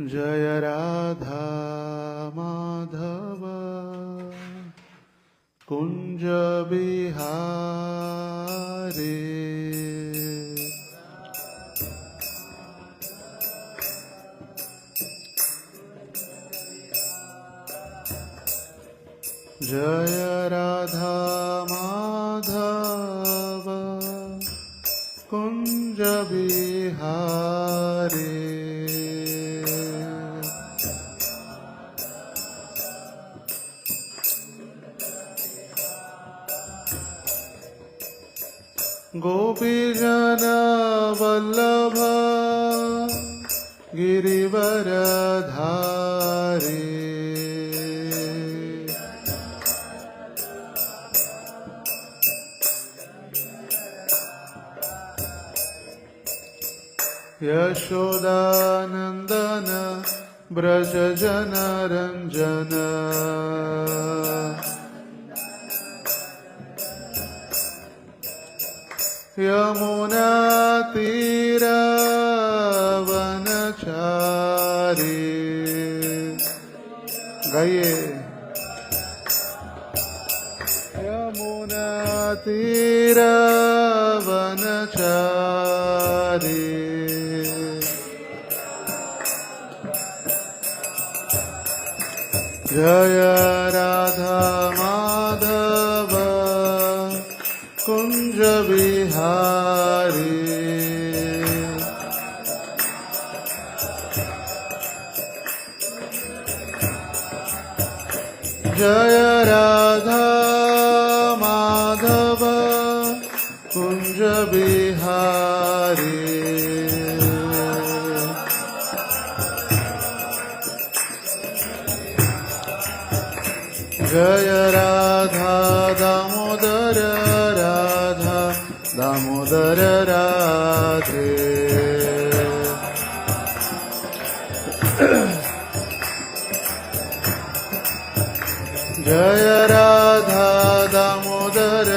जय राधा माधव कुंज बिहारी। जय राधा माधव कुंज बिहारी। गोपीजन वल्लभ गिरिवरधारी। यशोदानंदन ब्रज जन रंजन। यमुना तीर वनचारी। गाइए। यमुना तीर वनचारी। जय राधा माधव कुंज बिहारी। जय राधा माधव कुंज बिहारी। जय राधा दामोदर राधा दामोदर राधे। जय राधा दामोदर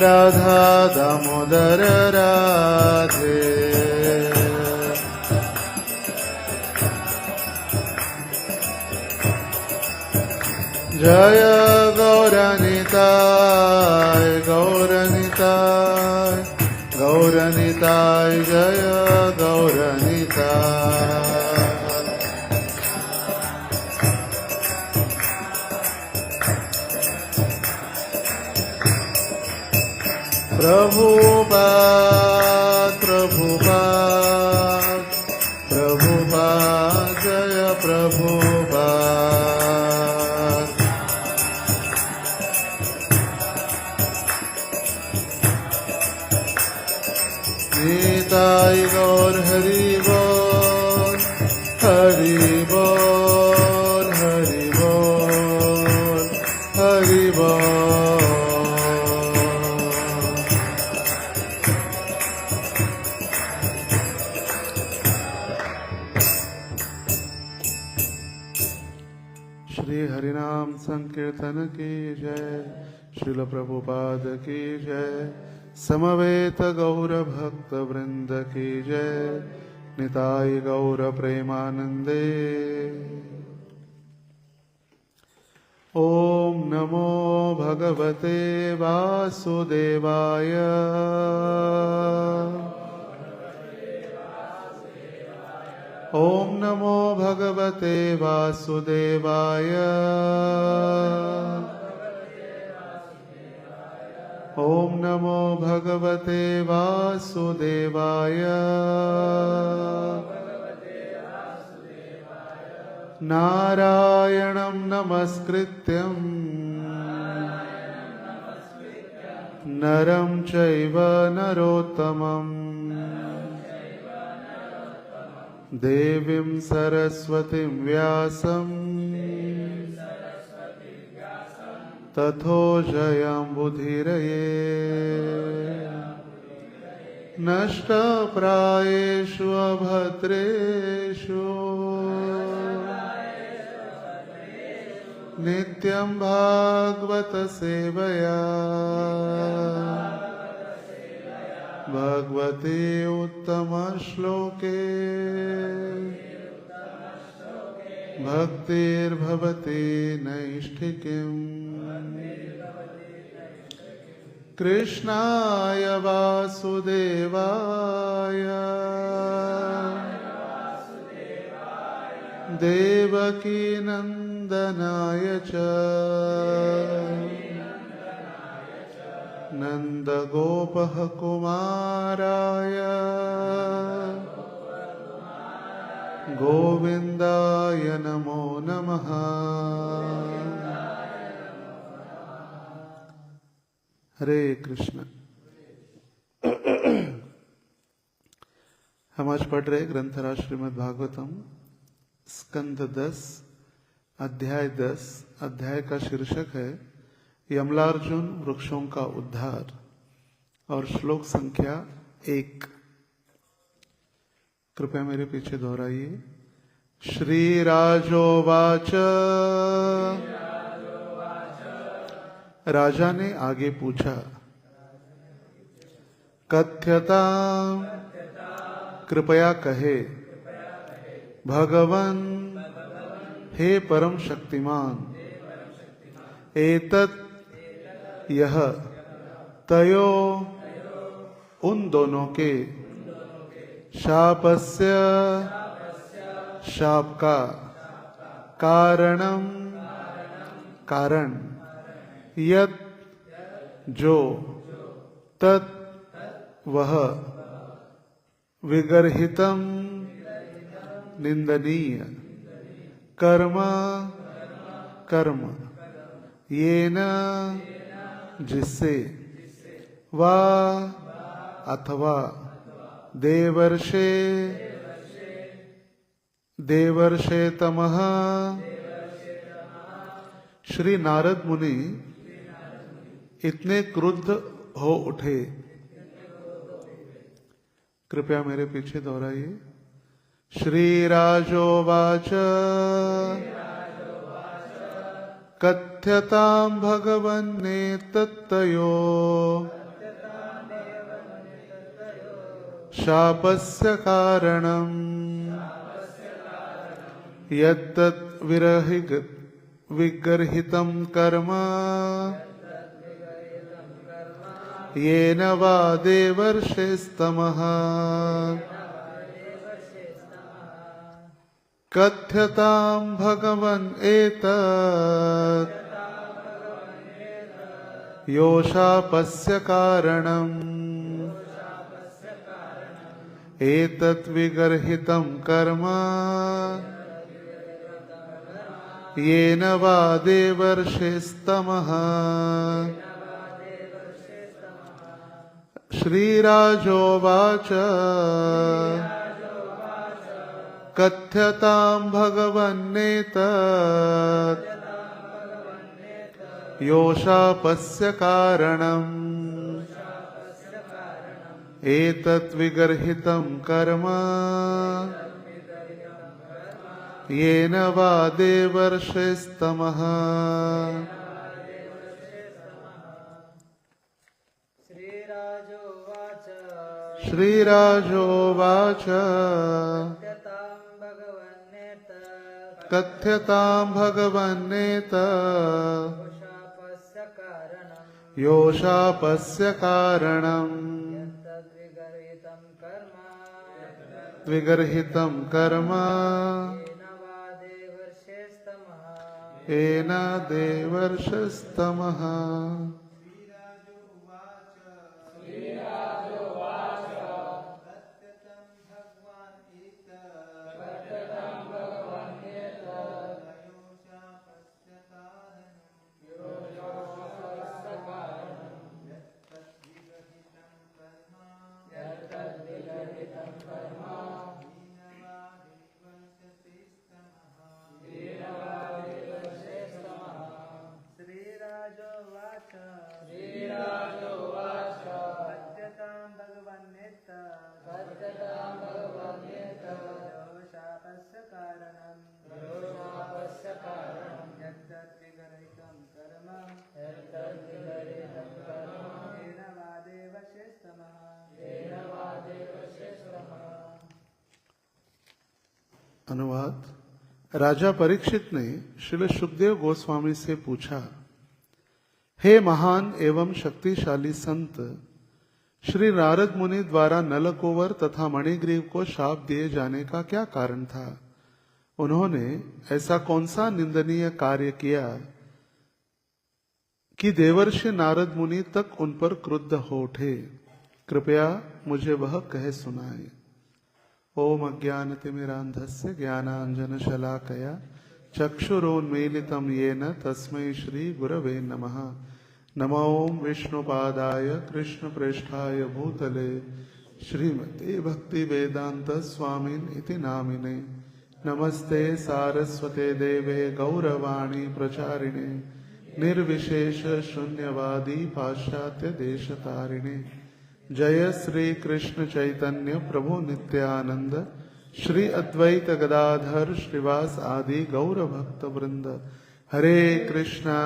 राधा दामोदर राधे। जय गौरनिताय गौरनिताय गौरनिताय जय गौरनिताय। प्रभुपाद प्रभुपाद प्रभुपाद जय प्रभुपाद। निताय गौर हरि बोल हरि बोल हरि बोल हरि बोल। श्री हरिनाम संकीर्तन की जय। श्रील प्रभुपाद की जय। समवेत गौर भक्त वृंद की जय। निताय गौर प्रेमानंदे। ओम नमो भगवते वासुदेवाय। ओम नमो भगवते वासुदेवाय। ओम नमो भगवते वासुदेवाय। नारायणं नमस्कृत्यं नरं चैव नरोत्तमं देवीं सरस्वतीं व्यासं तथो जयम्बुधिरये। नष्टप्रायेषु अभद्रेषु नित्यं भागवत सेवया भगवते उत्तमश्लोके भक्तिर्भवति नैष्ठिकीम् कृष्णाय वासुदेवाय देवकीनन्दनाय च नन्दगोपकुमाराय गोविन्दाय नमो नमः। हरे कृष्ण। हम आज पढ़ रहे ग्रंथराज श्रीमद् भागवतम स्कंद 10 अध्याय 10। अध्याय का शीर्षक है यमलार्जुन वृक्षों का उद्धार और श्लोक संख्या 1। कृपया मेरे पीछे दोहराइए। श्री राजोवाच, राजा ने आगे पूछा, कथ्यता, कृपया कहे, भगवन, हे परम शक्तिमान, एतत्, यह, तयो, उन दोनों के, शापस्य, शाप का, कारणम, कारण, यत, जो, तत्, वह, विगर्हितम, निंदनीय, कर्म, कर्म, येन, जिससे, वा, अथवा, देवर्षे, देवर्षे तमः। श्री नारद मुनि इतने क्रुद्ध हो उठे। कृपया मेरे पीछे दोहराइए। श्री राजोवाच, कथ्यतां भगवन्नेतत्तयो शापस्य कारणं यत्तत् विगर्हितं कर्म येन वा देवर्षेस्तमः। कथ्यतां भगवन् एतत् यो शापस्य कारणम् एतत् विगर्हितं कर्म येन वा देवर्षेस्तमः। श्रीराजोवाच, कथ्यतां भगवन्नेतत् यो शापस्य कारणम् एतत् विगर्हितं कर्म येन वा देवर्षेस्तमः। श्रीराजोवाच, कथ्यतां भगवन्नेतत् यो शापस्य कारणम् विगर्हितं कर्म येन देवर्षेस्तमः। श्रीराजोवाच अनुवाद। राजा परीक्षित ने श्री सुखदेव गोस्वामी से पूछा, हे महान एवं शक्तिशाली संत, श्री नारद मुनि द्वारा नलकोवर तथा मणिग्रीव को शाप दिए जाने का क्या कारण था? उन्होंने ऐसा कौन सा निंदनीय कार्य किया कि देवर्षि नारद मुनि तक उन पर क्रुद्ध हो उठे? कृपया मुझे वह कह सुनाए। ओम अज्ञानतिमिरान्धस्य ज्ञानाञ्जनशलाकया चक्षुरोन्मीलितं येन तस्मै श्री गुरवे नमः। नमो ओम विष्णुपादाय कृष्णप्रेष्ठाय भूतले श्रीमते भक्तिवेदांत स्वामिन् इति नामिने। नमस्ते सारस्वते देवे गौरवाणी प्रचारिणे निर्विशेष शून्यवादी पाश्चात्य देशतारिणे। जय श्री कृष्ण चैतन्य प्रभु नित्यानंद श्री अद्वैत गदाधर श्रीवास आदि गौर भक्त वृंद। हरे कृष्णा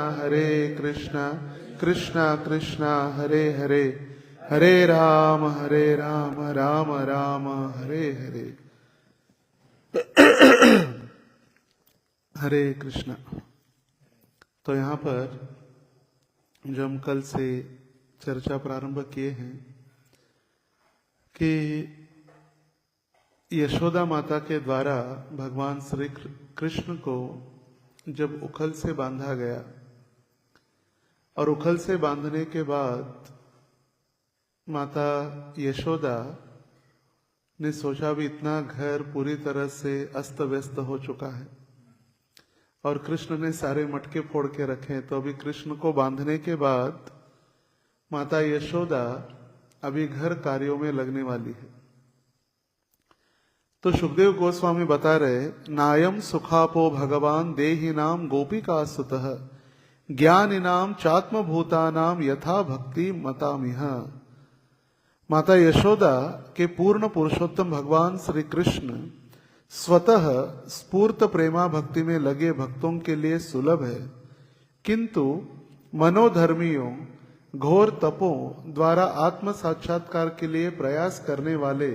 कृष्णा कृष्णा हरे हरे, हरे राम राम राम हरे हरे। हरे कृष्णा। तो यहाँ पर जो हम कल से चर्चा प्रारंभ किए हैं कि यशोदा माता के द्वारा भगवान श्री कृष्ण को जब उखल से बांधा गया और उखल से बांधने के बाद माता यशोदा ने सोचा भी इतना घर पूरी तरह से अस्त व्यस्त हो चुका है और कृष्ण ने सारे मटके फोड़ के रखे, तो अभी कृष्ण को बांधने के बाद माता यशोदा अभी घर कार्यों में लगने वाली है। तो सुखदेव गोस्वामी बता रहे, नायम सुखापो भगवान देहिनाम गोपिका सुतः ज्ञानिनाम चात्म भूतानाम यथा भक्ति मतामिह। माता यशोदा के पूर्ण पुरुषोत्तम भगवान श्री कृष्ण स्वतः स्फूर्त प्रेमा भक्ति में लगे भक्तों के लिए सुलभ है, किंतु मनोधर्मियों घोर तपों द्वारा आत्म साक्षात्कार के लिए प्रयास करने वाले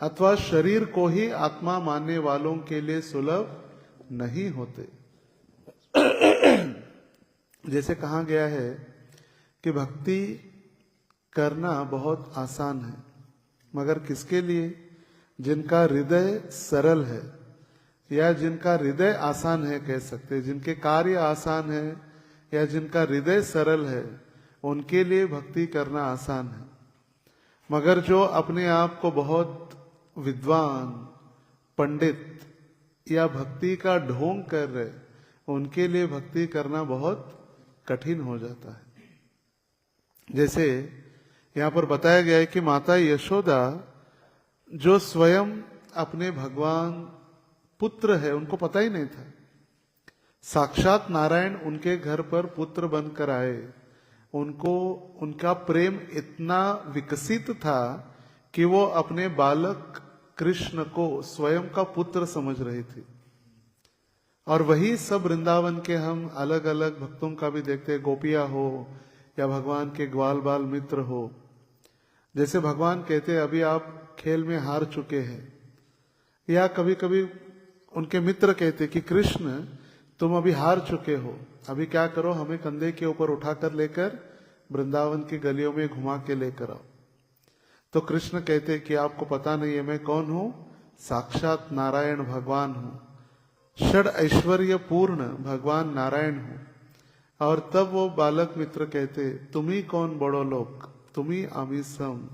अथवा शरीर को ही आत्मा मानने वालों के लिए सुलभ नहीं होते। जैसे कहा गया है कि भक्ति करना बहुत आसान है, मगर किसके लिए? जिनका हृदय सरल है, या जिनका हृदय आसान है कह सकते हैं, जिनके कार्य आसान है या जिनका हृदय सरल है, उनके लिए भक्ति करना आसान है। मगर जो अपने आप को बहुत विद्वान, पंडित या भक्ति का ढोंग कर रहे, उनके लिए भक्ति करना बहुत कठिन हो जाता है। जैसे यहाँ पर बताया गया है कि माता यशोदा जो स्वयं अपने भगवान पुत्र है, उनको पता ही नहीं था, साक्षात नारायण उनके घर पर पुत्र बनकर आए, उनको उनका प्रेम इतना विकसित था कि वो अपने बालक कृष्ण को स्वयं का पुत्र समझ रही थी। और वही सब वृंदावन के हम अलग अलग भक्तों का भी देखते हैं, गोपिया हो या भगवान के ग्वाल बाल मित्र हो। जैसे भगवान कहते हैं अभी आप खेल में हार चुके हैं, या कभी कभी उनके मित्र कहते कि कृष्ण तुम अभी हार चुके हो, अभी क्या करो, हमें कंधे के ऊपर उठाकर लेकर वृंदावन की गलियों में घुमा के लेकर आओ। तो कृष्ण कहते कि आपको पता नहीं है मैं कौन हूं, साक्षात नारायण भगवान हूं, षड ऐश्वर्य पूर्ण भगवान नारायण हूं। और तब वो बालक मित्र कहते तुम ही कौन बड़ो लोग, तुम ही आमी सम।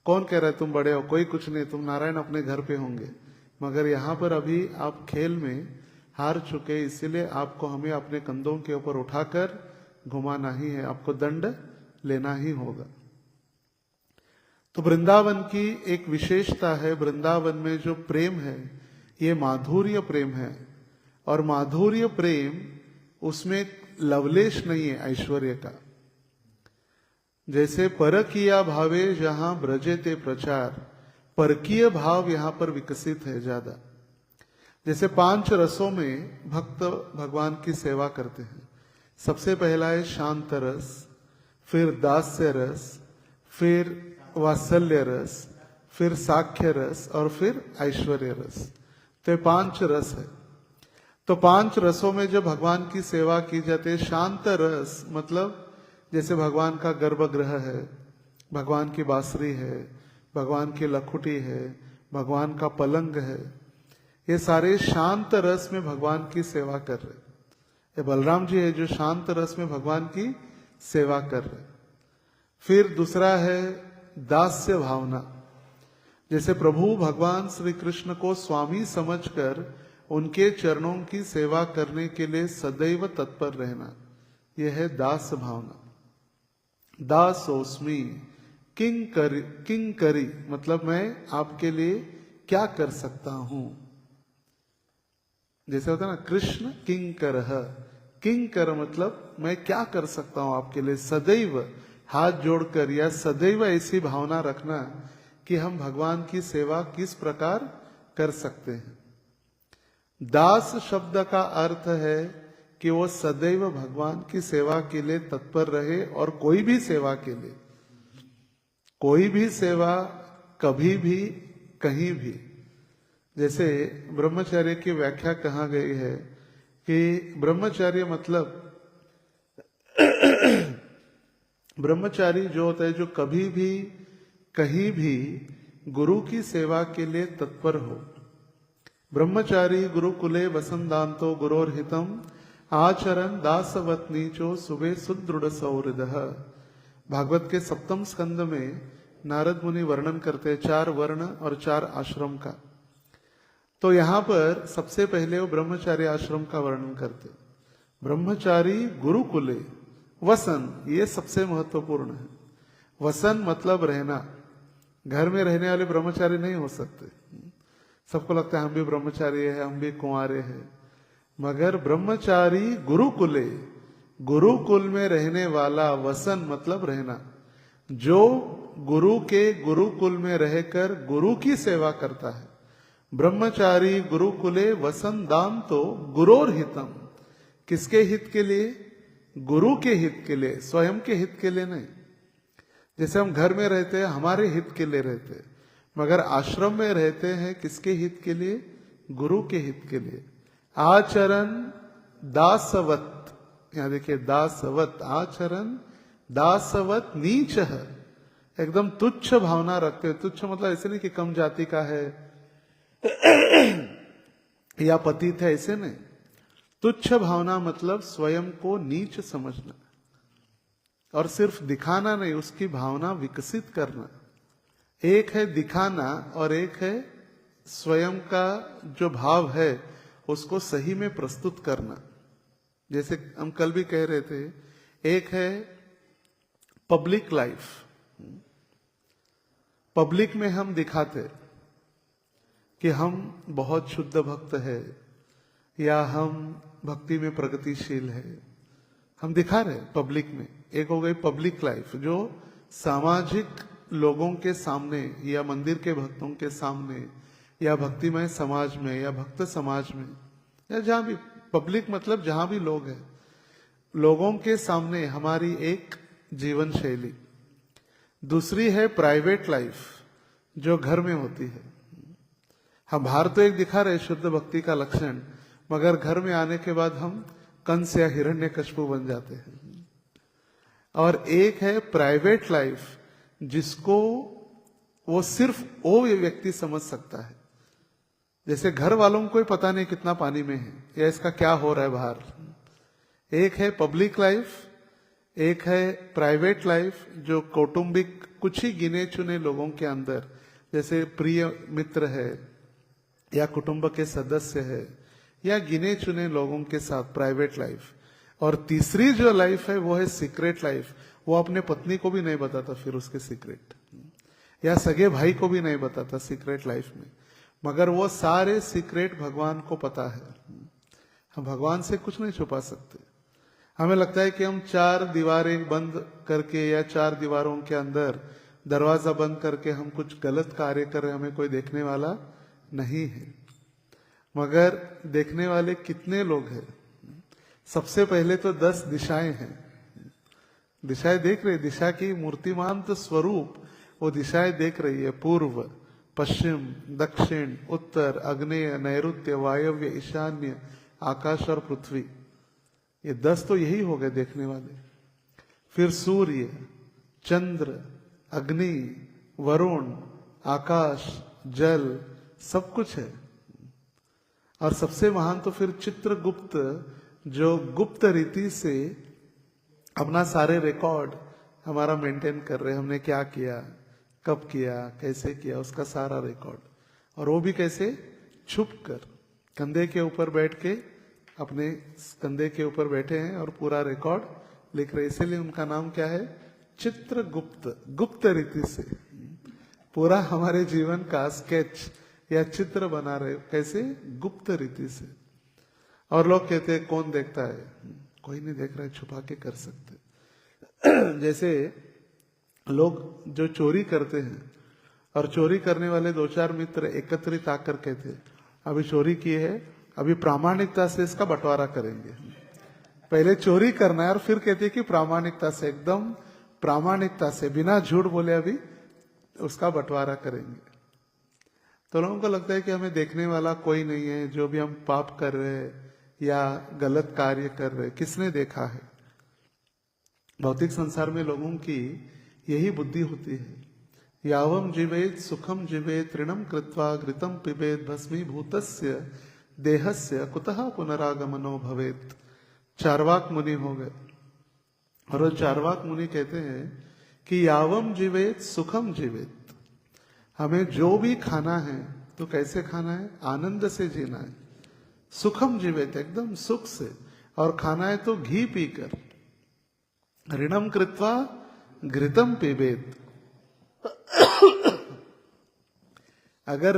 कौन कह रहा है तुम बड़े हो? कोई कुछ नहीं, तुम नारायण अपने घर पे होंगे, मगर यहाँ पर अभी आप खेल में हार चुके, इसीलिए आपको हमें अपने कंधों के ऊपर उठाकर घुमाना ही है, आपको दंड लेना ही होगा। तो वृंदावन की एक विशेषता है, वृंदावन में जो प्रेम है ये माधुर्य प्रेम है, और माधुर्य प्रेम उसमें लवलेश नहीं है ऐश्वर्य का। जैसे परकीय भावे जहां ब्रजे ते प्रचार, परकीय भाव यहां पर विकसित है ज्यादा। जैसे 5 रसों में भक्त भगवान की सेवा करते हैं। सबसे पहला है शांत रस, फिर दास्य रस, फिर वात्सल्य रस, फिर साख्य रस और फिर ऐश्वर्य रस। तो ये 5 रस है। तो 5 रसों में जो भगवान की सेवा की जाती है, शांत रस मतलब जैसे भगवान का गर्भगृह है, भगवान की बांसुरी है, भगवान की लखुटी है, भगवान का पलंग है, ये सारे शांत रस में भगवान की सेवा कर रहे। ये बलराम जी है जो शांत रस में भगवान की सेवा कर रहे। फिर दूसरा है दास्य भावना। जैसे प्रभु भगवान श्री कृष्ण को स्वामी समझकर उनके चरणों की सेवा करने के लिए सदैव तत्पर रहना, यह है दास भावना। दासोस्मि किंकरी मतलब मैं आपके लिए क्या कर सकता हूं। जैसे होता है ना कृष्ण किंकर, किंकर मतलब मैं क्या कर सकता हूं आपके लिए, सदैव हाथ जोड़कर या सदैव ऐसी भावना रखना कि हम भगवान की सेवा किस प्रकार कर सकते हैं। दास शब्द का अर्थ है कि वो सदैव भगवान की सेवा के लिए तत्पर रहे, और कोई भी सेवा के लिए, कोई भी सेवा कभी भी कहीं भी। जैसे ब्रह्मचर्य की व्याख्या कहा गई है कि ब्रह्मचर्य मतलब ब्रह्मचारी जो होता है जो कभी भी कहीं भी गुरु की सेवा के लिए तत्पर हो। ब्रह्मचारी गुरुकुले वसंदांतो गुरोर हितम आचरण दासवत नीचो सुबह सुदृढ़ सौहृद। भागवत के 7वें स्कंद में नारद मुनि वर्णन करते हैं 4 वर्ण और 4 आश्रम का। तो यहां पर सबसे पहले वो ब्रह्मचारी आश्रम का वर्णन करते। ब्रह्मचारी गुरुकुले वसन, ये सबसे महत्वपूर्ण है। वसन मतलब रहना, घर में रहने वाले ब्रह्मचारी नहीं हो सकते। सबको लगता है हम भी ब्रह्मचारी है, हम भी कुंवारे हैं, मगर ब्रह्मचारी गुरुकुले, गुरुकुल में रहने वाला, वसन मतलब रहना, जो गुरु के गुरुकुल में रहकर गुरु की सेवा करता है। ब्रह्मचारी गुरुकुले वसन दान तो गुरोर हितम, किसके हित के लिए? गुरु के हित के लिए, स्वयं के हित के लिए नहीं। जैसे हम घर में रहते हैं हमारे हित के लिए रहते हैं, मगर आश्रम में रहते हैं किसके हित के लिए? गुरु के हित के लिए। आचरण दासवत, यहां देखिए दासवत, आचरण दासवत नीच है, एकदम तुच्छ भावना रखते हैं। तुच्छ मतलब ऐसे नहीं कि कम जाति का है या पतित है, ऐसे नहीं। तुच्छ भावना मतलब स्वयं को नीच समझना, और सिर्फ दिखाना नहीं, उसकी भावना विकसित करना। एक है दिखाना और एक है स्वयं का जो भाव है उसको सही में प्रस्तुत करना। जैसे हम कल भी कह रहे थे, एक है पब्लिक लाइफ, पब्लिक में हम दिखाते कि हम बहुत शुद्ध भक्त है या हम भक्ति में प्रगतिशील है, हम दिखा रहे पब्लिक में। एक हो गई पब्लिक लाइफ जो सामाजिक लोगों के सामने या मंदिर के भक्तों के सामने या भक्तिमय समाज में या भक्त समाज में या जहां भी, पब्लिक मतलब जहां भी लोग हैं, लोगों के सामने हमारी एक जीवन शैली। दूसरी है प्राइवेट लाइफ जो घर में होती है। हम बाहर तो एक दिखा रहे शुद्ध भक्ति का लक्षण, मगर घर में आने के बाद हम कंस या हिरण्यकश्यप बन जाते हैं। और एक है प्राइवेट लाइफ जिसको वो सिर्फ वो व्यक्ति समझ सकता है। जैसे घर वालों को ही पता नहीं कितना पानी में है या इसका क्या हो रहा है बाहर। एक है पब्लिक लाइफ, एक है प्राइवेट लाइफ जो कौटुंबिक कुछ ही गिने चुने लोगों के अंदर, जैसे प्रिय मित्र है या कुटुंब के सदस्य है या गिने चुने लोगों के साथ प्राइवेट लाइफ। और तीसरी जो लाइफ है वो है सीक्रेट लाइफ। वो अपने पत्नी को भी नहीं बताता फिर उसके सीक्रेट, या सगे भाई को भी नहीं बताता सीक्रेट लाइफ में, मगर वो सारे सीक्रेट भगवान को पता है। हम भगवान से कुछ नहीं छुपा सकते। हमें लगता है कि हम 4 दीवारें बंद करके या 4 दीवारों के अंदर दरवाजा बंद करके हम कुछ गलत कार्य कर रहे हैं, हमें कोई देखने वाला नहीं है। मगर देखने वाले कितने लोग हैं? सबसे पहले तो 10 दिशाएं हैं। दिशाएं देख रहे, दिशा की मूर्तिमान स्वरूप वो दिशाएं देख रही है। पूर्व, पश्चिम, दक्षिण, उत्तर, आग्नेय, नैऋत्य, वायव्य, ईशान्य, आकाश और पृथ्वी, ये 10 तो यही हो गए देखने वाले। फिर सूर्य, चंद्र, अग्नि, वरुण, आकाश, जल, सब कुछ है। और सबसे महान तो फिर चित्रगुप्त, जो गुप्त रीति से अपना सारे रिकॉर्ड हमारा मेंटेन कर रहे हैं, हमने क्या किया, कब किया, कैसे किया, उसका सारा रिकॉर्ड। और वो भी कैसे, छुप कर, कंधे के ऊपर बैठ के, अपने कंधे के ऊपर बैठे हैं और पूरा रिकॉर्ड लिख रहे। इसीलिए उनका नाम क्या है, चित्रगुप्त। गुप्त रीति से पूरा हमारे जीवन का स्केच या चित्र बना रहे, कैसे, गुप्त रीति से। और लोग कहते हैं कौन देखता है, कोई नहीं देख रहा है, छुपा के कर सकते। जैसे लोग जो चोरी करते हैं, और चोरी करने वाले 2-4 मित्र एकत्रित आकर कहते हैं अभी चोरी की है, अभी प्रामाणिकता से इसका बंटवारा करेंगे। पहले चोरी करना है और फिर कहते हैं कि प्रामाणिकता से, एकदम प्रामाणिकता से, बिना झूठ बोले अभी उसका बंटवारा करेंगे। तो लोगों को लगता है कि हमें देखने वाला कोई नहीं है, जो भी हम पाप कर रहे हैं या गलत कार्य कर रहे हैं, किसने देखा है। भौतिक संसार में लोगों की यही बुद्धि होती है। यावम जीवेत सुखम जीवेत ऋणम कृत्वा घृतम पिबेत भस्मीभूतस्य देहस्य कुतः पुनरागमनो भवेत। चार्वाक मुनि हो गए, और वो चार्वाक मुनि कहते हैं कि यावम जीवेत सुखम जीवेत, हमें जो भी खाना है तो कैसे खाना है, आनंद से जीना है। सुखम जीवेत, एकदम सुख से, और खाना है तो घी पीकर। ऋणम कृत्वा घृतम पिबेत, अगर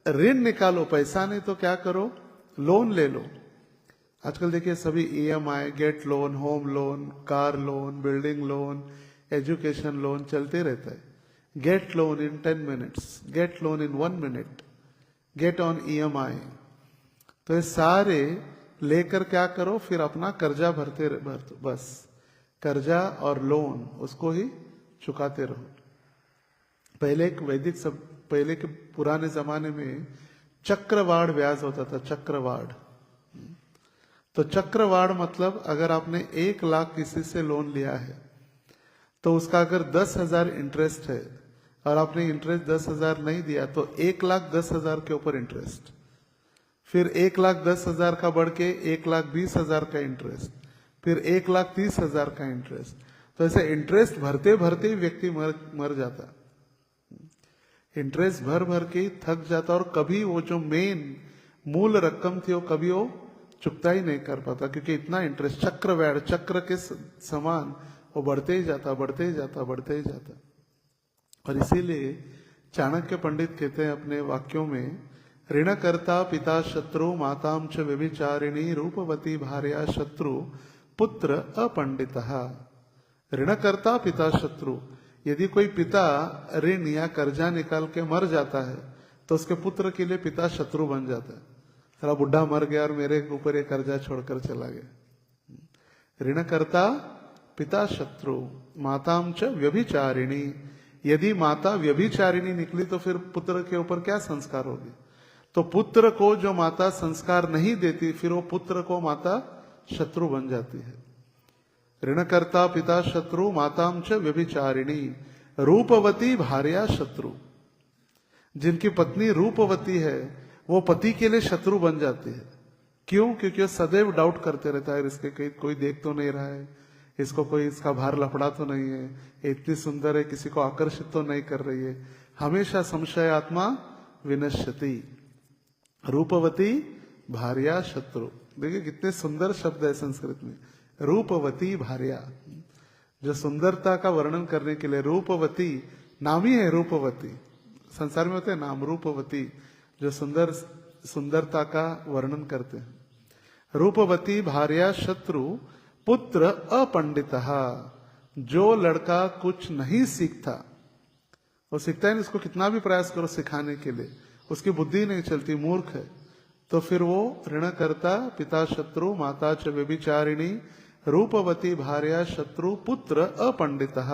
ऋण निकालो, पैसा नहीं तो क्या करो, लोन ले लो। आजकल देखिए सभी EMI, gate loan, home loan, car loan, building loan, education loan चलते रहता है। Gate loan in 10 minutes, gate loan in 1 minute, get on EMI। तो ये सारे लेकर क्या करो, फिर अपना कर्जा भरते बस, कर्जा और लोन उसको ही चुकाते रहो। पहले एक वैदिक सब, पहले के पुराने जमाने में चक्रवाड़ ब्याज होता था, चक्रवाड़। तो चक्रवाड़ मतलब अगर आपने 1 लाख किसी से लोन लिया है तो उसका अगर 10,000 इंटरेस्ट है और आपने इंटरेस्ट 10,000 नहीं दिया तो 1,10,000 के ऊपर इंटरेस्ट, फिर 1,10,000 का बढ़ के 1,20,000 का इंटरेस्ट, फिर 1,30,000 का इंटरेस्ट। तो ऐसे इंटरेस्ट भरते भरते व्यक्ति मर जाता, इंटरेस्ट भर भर के थक जाता, और कभी वो जो मेन मूल रकम थी वो कभी वो चुकता ही नहीं कर पाता, क्योंकि इतना इंटरेस्ट, चक्रवाड़, चक्र के समान वो बढ़ते ही जाता, बढ़ते ही जाता, बढ़ते ही जाता। और इसीलिए चाणक्य पंडित कहते हैं अपने वाक्यों में, ऋणकर्ता पिता शत्रु माताम च व्यभिचारिणी रूपवती भार्या शत्रु पुत्र अपंडितः। ऋणकर्ता पिता शत्रु, यदि कोई पिता ऋण या कर्जा निकाल के मर जाता है तो उसके पुत्र के लिए पिता शत्रु बन जाता है। सारा बुढ़ा मर गया और मेरे ऊपर एक कर्जा छोड़कर चला गया। ऋणकर्ता पिता शत्रु माताम च व्यभिचारिणी, यदि माता व्यभिचारिणी निकली तो फिर पुत्र के ऊपर क्या संस्कार होगी। तो पुत्र को जो माता संस्कार नहीं देती, फिर वो पुत्र को माता शत्रु बन जाती है। ऋणकर्ता पिता शत्रु माताम च व्यभिचारिणी रूपवती भार्या शत्रु, जिनकी पत्नी रूपवती है वो पति के लिए शत्रु बन जाती है। क्यों? क्योंकि वो सदैव डाउट करते रहता है, इसके कोई देख तो नहीं रहा है, इसको कोई इसका भार लफड़ा तो नहीं है, इतनी सुंदर है, किसी को आकर्षित तो नहीं कर रही है। हमेशा संशय आत्मा विनश्यति, रूपवती भार्या शत्रु। देखिए कितने सुंदर शब्द है संस्कृत में, रूपवती भार्या, जो सुंदरता का वर्णन करने के लिए। रूपवती नाम ही है, रूपवती संसार में होते हैं नाम, रूपवती जो सुंदरता का वर्णन करते हैं। रूपवती भार्या शत्रु पुत्र अपंडितः, जो लड़का कुछ नहीं सीखता, वो सीखता है नहीं, उसको कितना भी प्रयास करो सिखाने के लिए, उसकी बुद्धि नहीं चलती, मूर्ख है, तो फिर वो ऋणकर्ता पिता शत्रु माता च व्यभिचारिणी रूपवती भार्या शत्रु पुत्र अपंडितः,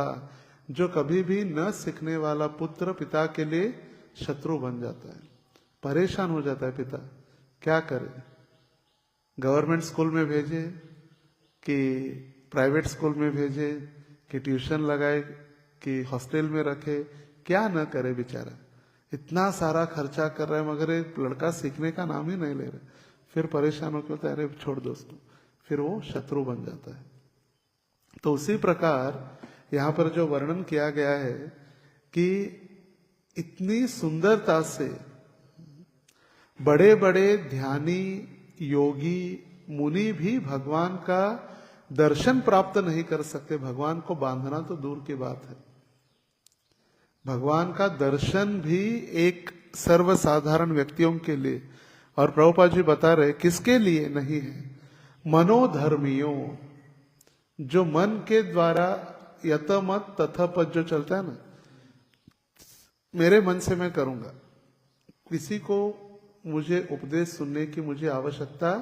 जो कभी भी न सीखने वाला पुत्र पिता के लिए शत्रु बन जाता है, परेशान हो जाता है पिता, क्या करे, गवर्नमेंट स्कूल में भेजे कि प्राइवेट स्कूल में भेजे कि ट्यूशन लगाए कि हॉस्टल में रखे, क्या न करे बेचारा, इतना सारा खर्चा कर रहा है मगर एक लड़का सीखने का नाम ही नहीं ले रहा। फिर परेशान होकर बोलता है अरे छोड़ दो उसको, फिर वो शत्रु बन जाता है। तो उसी प्रकार यहाँ पर जो वर्णन किया गया है कि इतनी सुंदरता से बड़े बड़े ध्यानी योगी मुनि भी भगवान का दर्शन प्राप्त नहीं कर सकते, भगवान को बांधना तो दूर की बात है। भगवान का दर्शन भी एक सर्वसाधारण व्यक्तियों के लिए, और प्रभुपाद जी बता रहे किसके लिए नहीं है, मनोधर्मियों, जो मन के द्वारा यत मत तथा पद जो चलता है ना, मेरे मन से मैं करूंगा, किसी को मुझे उपदेश सुनने की मुझे आवश्यकता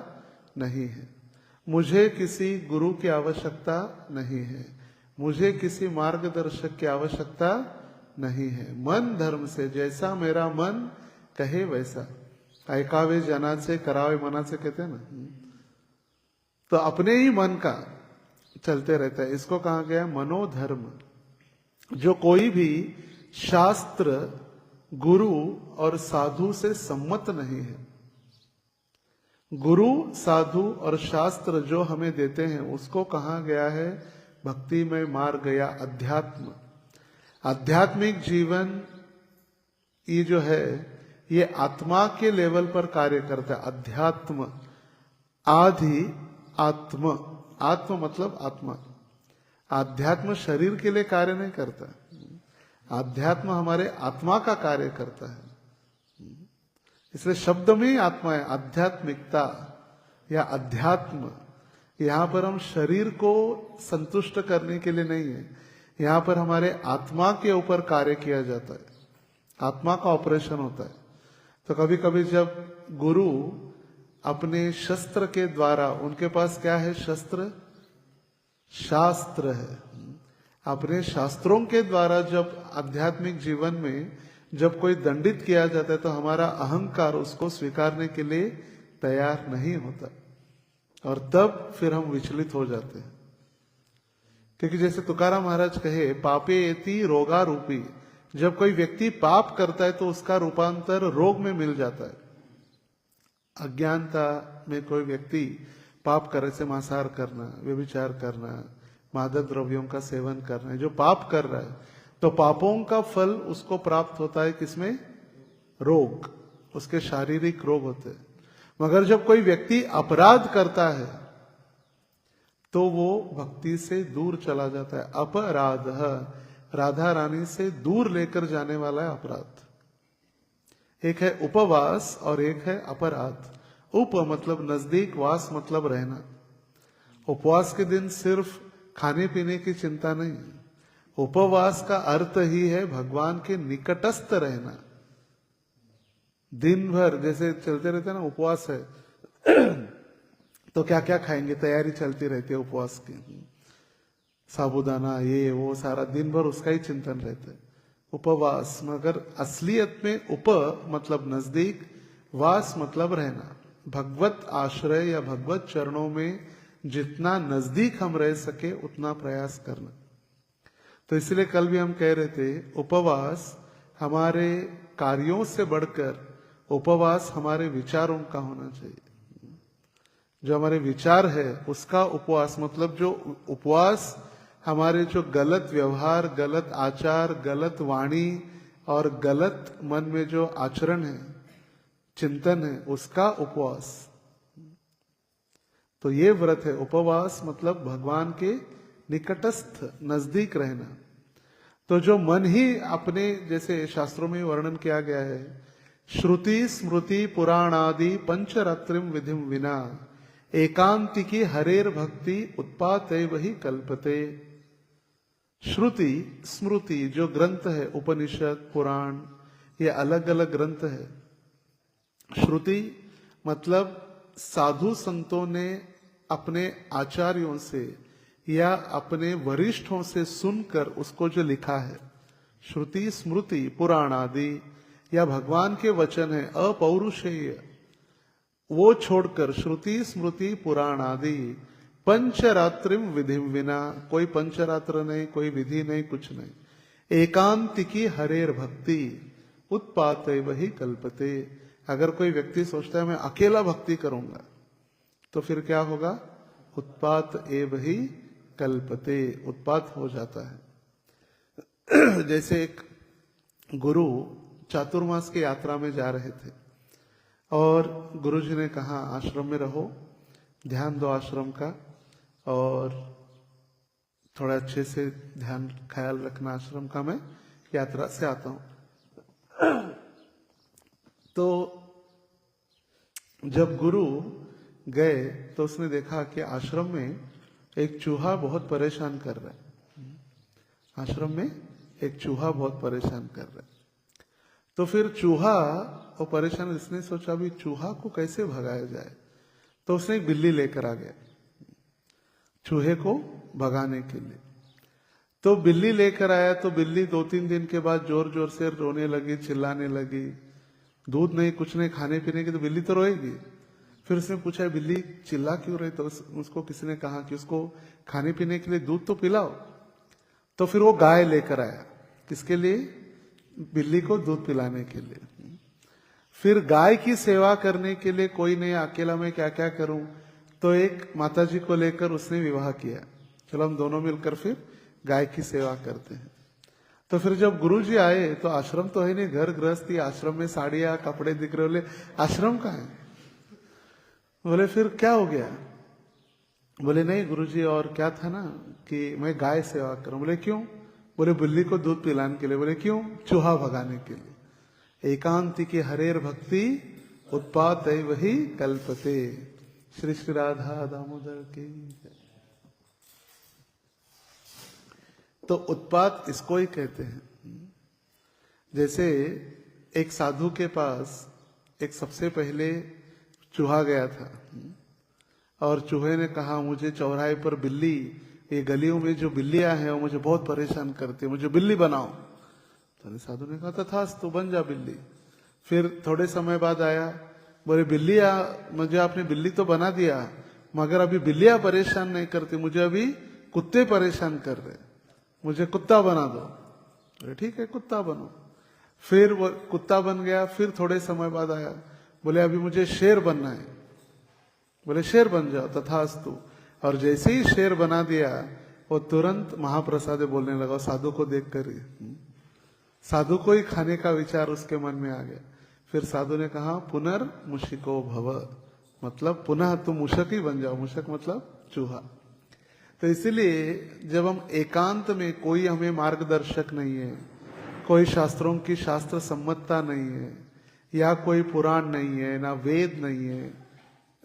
नहीं है, मुझे किसी गुरु की आवश्यकता नहीं है, मुझे किसी मार्गदर्शक की आवश्यकता नहीं है। मन धर्म से जैसा मेरा मन कहे वैसा, ऐकावे जनाचे करावे मनाचे कहते हैं ना, तो अपने ही मन का चलते रहता है। इसको कहा गया मनोधर्म। जो कोई भी शास्त्र, गुरु और साधु से सम्मत नहीं है, गुरु साधु और शास्त्र जो हमें देते हैं उसको कहा गया है भक्ति में मार्ग या अध्यात्म। आध्यात्मिक जीवन ये जो है ये आत्मा के लेवल पर कार्य करता है। अध्यात्म, आधि आत्म, आत्म मतलब आत्मा। आध्यात्म शरीर के लिए कार्य नहीं करता, आध्यात्म हमारे आत्मा का कार्य करता है। इसलिए शब्द में ही आत्मा है, आध्यात्मिकता या अध्यात्म। यहाँ पर हम शरीर को संतुष्ट करने के लिए नहीं है, यहाँ पर हमारे आत्मा के ऊपर कार्य किया जाता है, आत्मा का ऑपरेशन होता है। तो कभी कभी जब गुरु अपने शस्त्र के द्वारा, उनके पास क्या है शस्त्र, शास्त्र है, अपने शास्त्रों के द्वारा जब आध्यात्मिक जीवन में जब कोई दंडित किया जाता है तो हमारा अहंकार उसको स्वीकारने के लिए तैयार नहीं होता, और तब फिर हम विचलित हो जाते हैं। क्योंकि जैसे तुकाराम महाराज कहे, पापे एति रोगारूपी, जब कोई व्यक्ति पाप करता है तो उसका रूपांतर रोग में मिल जाता है। अज्ञानता में कोई व्यक्ति पाप करे, से मांसाहार करना, व्यभिचार करना, मादक द्रव्यों का सेवन करना, जो पाप कर रहा है तो पापों का फल उसको प्राप्त होता है किसमें, रोग, उसके शारीरिक रोग होते हैं। मगर जब कोई व्यक्ति अपराध करता है तो वो भक्ति से दूर चला जाता है। अपराध, राधा रानी से दूर लेकर जाने वाला है अपराध। एक है उपवास और एक है अपराध। उप मतलब नजदीक, वास मतलब रहना। उपवास के दिन सिर्फ खाने पीने की चिंता नहीं, उपवास का अर्थ ही है भगवान के निकटस्थ रहना। दिन भर जैसे चलते रहते ना, उपवास है तो क्या क्या खाएंगे, तैयारी चलती रहती है उपवास की, साबूदाना ये वो, सारा दिन भर उसका ही चिंतन रहता है, उपवास। मगर असलियत में उप मतलब नजदीक, वास मतलब रहना। भगवत आश्रय या भगवत चरणों में जितना नजदीक हम रह सके उतना प्रयास करना। तो इसलिए कल भी हम कह रहे थे, उपवास हमारे कार्यों से बढ़कर उपवास हमारे विचारों का होना चाहिए। जो हमारे विचार है उसका उपवास, मतलब जो उपवास हमारे जो गलत व्यवहार, गलत आचार, गलत वाणी और गलत मन में जो आचरण है, चिंतन है, उसका उपवास। तो ये व्रत है उपवास, मतलब भगवान के निकटस्थ, नजदीक रहना। तो जो मन ही अपने, जैसे शास्त्रों में वर्णन किया गया है, श्रुति स्मृति पुराणादि पंचरात्रिम विधिम विना एकांतिकी हरेर भक्ति उत्पाते वही कल्पते। श्रुति स्मृति जो ग्रंथ है, उपनिषद पुराण, ये अलग अलग ग्रंथ है। श्रुति मतलब साधु संतों ने अपने आचार्यों से या अपने वरिष्ठों से सुनकर उसको जो लिखा है, श्रुति स्मृति पुराण आदि। या भगवान के वचन है अपौरुषेय, वो छोड़कर श्रुति स्मृति पुराण आदि पंचरात्रिम विधिम विना, कोई पंचरात्र नहीं, कोई विधि नहीं, कुछ नहीं, एकांतिकी हरेर भक्ति उत्पात वही कल्पते। अगर कोई व्यक्ति सोचता है मैं अकेला भक्ति करूंगा तो फिर क्या होगा? उत्पात एव ही कल्पते, उत्पात हो जाता है। जैसे एक गुरु चातुर्मास की यात्रा में जा रहे थे और गुरुजी ने कहा आश्रम में रहो, ध्यान दो आश्रम का और थोड़ा अच्छे से ध्यान ख्याल रखना आश्रम का, मैं यात्रा से आता हूं। तो जब गुरु गए तो उसने देखा कि आश्रम में एक चूहा बहुत परेशान कर रहा है। आश्रम में एक चूहा बहुत परेशान कर रहा है। तो फिर चूहा वो परेशान, इसने सोचा भी चूहा को कैसे भगाया जाए, तो उसने एक बिल्ली लेकर आ गया चूहे को भगाने के लिए। तो बिल्ली लेकर आया तो बिल्ली 2-3 दिन के बाद जोर जोर से रोने लगी, चिल्लाने लगी। दूध नहीं, कुछ नहीं, खाने पीने की तो बिल्ली तो रोएगी। फिर उसने पूछा बिल्ली चिल्ला क्यों रही, तो उसको किसी ने कहा कि उसको खाने पीने के लिए दूध तो पिलाओ। तो फिर वो गाय लेकर आया, किसके लिए? बिल्ली को दूध पिलाने के लिए। फिर गाय की सेवा करने के लिए कोई नहीं, अकेला मैं क्या क्या करूं, तो एक माताजी को लेकर उसने विवाह किया, चलो हम दोनों मिलकर फिर गाय की सेवा करते हैं। तो फिर जब गुरुजी आए तो आश्रम तो है नहीं, घर गृहस्थी, आश्रम में साड़ियां कपड़े दिख रहे, बोले आश्रम का है। बोले फिर क्या हो गया? बोले नहीं गुरुजी, और क्या था ना कि मैं गाय सेवा करूं। बोले क्यों? बोले बिल्ली को दूध पिलाने के लिए। बोले क्यों? चूहा भगाने के लिए। एकांति की हरेर भक्ति उत्पात वही कल्पते। श्री श्री राधा दामोदर की। तो उत्पात इसको ही कहते हैं। जैसे एक साधु के पास एक सबसे पहले चूहा गया था और चूहे ने कहा मुझे चौराहे पर बिल्ली, ये गलियों में जो बिल्लियां हैं वो मुझे बहुत परेशान करती है, मुझे बिल्ली बनाओ। तो साधु ने कहा तथास्तु, बन जा बिल्ली। फिर थोड़े समय बाद आया, बोले बिल्लियां, मुझे आपने बिल्ली तो बना दिया मगर अभी बिल्लियां परेशान नहीं करती, मुझे अभी कुत्ते परेशान कर रहे, मुझे कुत्ता बना दो। बोले ठीक है कुत्ता बनो। फिर वो कुत्ता बन गया। फिर थोड़े समय बाद आया, बोले अभी मुझे शेर बनना है। बोले शेर बन जाओ, तथास्तु। और जैसे ही शेर बना दिया वो तुरंत महाप्रसाद बोलने लगा, साधु को देखकर ही। साधु को ही खाने का विचार उसके मन में आ गया। फिर साधु ने कहा पुनर्मुषिको भव, मतलब पुनः तुम मूषक ही बन जाओ। मूषक मतलब चूहा। तो इसीलिए जब हम एकांत में, कोई हमें मार्गदर्शक नहीं है, कोई शास्त्रों की शास्त्र सम्मतता नहीं है, या कोई पुराण नहीं है, ना वेद नहीं है,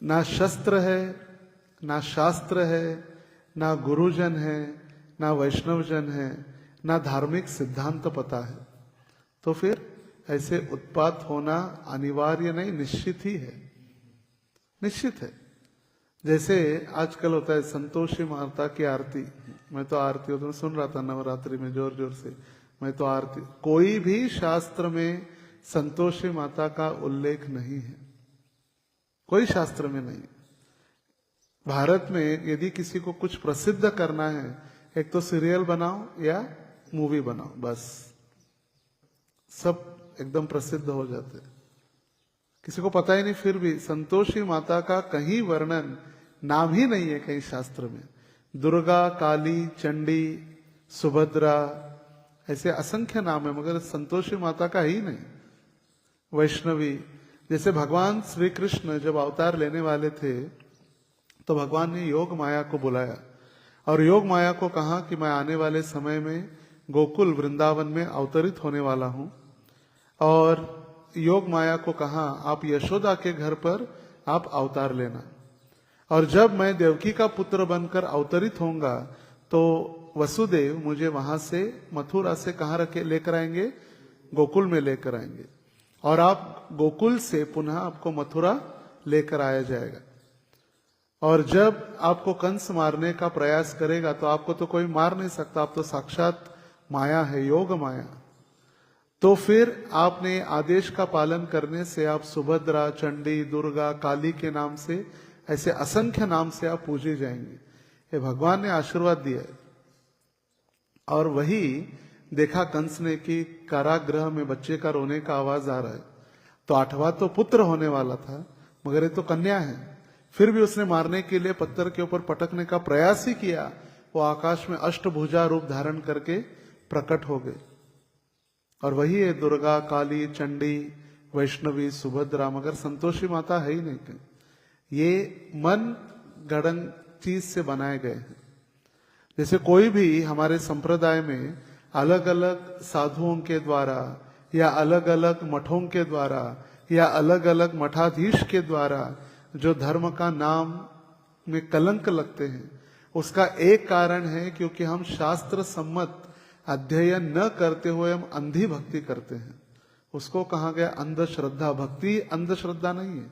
ना शस्त्र है, ना शास्त्र है, ना गुरुजन है, ना वैष्णवजन है, ना धार्मिक सिद्धांत पता है, तो फिर ऐसे उत्पात होना अनिवार्य नहीं, निश्चित ही है, निश्चित है। जैसे आजकल होता है संतोषी माता की आरती, मैं तो आरती होता सुन रहा था नवरात्रि में जोर जोर से, मैं तो आरती, कोई भी शास्त्र में संतोषी माता का उल्लेख नहीं है, कोई शास्त्र में नहीं। भारत में यदि किसी को कुछ प्रसिद्ध करना है, एक तो सीरियल बनाओ या मूवी बनाओ, बस सब एकदम प्रसिद्ध हो जाते, किसी को पता ही नहीं। फिर भी संतोषी माता का कहीं वर्णन, नाम ही नहीं है कहीं शास्त्र में। दुर्गा, काली, चंडी, सुभद्रा, ऐसे असंख्य नाम है मगर संतोषी माता का ही नहीं। वैष्णवी, जैसे भगवान श्री कृष्ण जब अवतार लेने वाले थे तो भगवान ने योग माया को बुलाया और योग माया को कहा कि मैं आने वाले समय में गोकुल वृंदावन में अवतरित होने वाला हूं, और योग माया को कहा आप यशोदा के घर पर आप अवतार लेना, और जब मैं देवकी का पुत्र बनकर अवतरित होऊंगा तो वसुदेव मुझे वहां से मथुरा से कहाँ लेकर आएंगे, गोकुल में लेकर आएंगे, और आप गोकुल से पुनः आपको मथुरा लेकर आया जाएगा। और जब आपको कंस मारने का प्रयास करेगा तो आपको तो कोई मार नहीं सकता, आप तो साक्षात माया है, योग माया। तो फिर आपने आदेश का पालन करने से आप सुभद्रा, चंडी, दुर्गा, काली के नाम से, ऐसे असंख्य नाम से आप पूजे जाएंगे। ये भगवान ने आशीर्वाद दिया है। और वही देखा कंस ने कि कारागृह में बच्चे का रोने का आवाज आ रहा है, तो 8वां तो पुत्र होने वाला था, मगर ये तो कन्या है। फिर भी उसने मारने के लिए पत्थर के ऊपर पटकने का प्रयास ही किया। वो आकाश में अष्टभुजा रूप धारण करके प्रकट हो गए। और वही है दुर्गा, काली, चंडी, वैष्णवी, सुभद्रा, मगर संतोषी माता है ही नहीं कहीं। ये मन गढ़ंग चीज से बनाए गए हैं। जैसे कोई भी हमारे संप्रदाय में अलग अलग साधुओं के द्वारा या अलग अलग मठों के द्वारा या अलग अलग मठाधीश के द्वारा जो धर्म का नाम में कलंक लगते हैं, उसका एक कारण है क्योंकि हम शास्त्र सम्मत अध्ययन न करते हुए हम अंधी भक्ति करते हैं। उसको कहा गया अंधश्रद्धा। भक्ति अंधश्रद्धा नहीं है।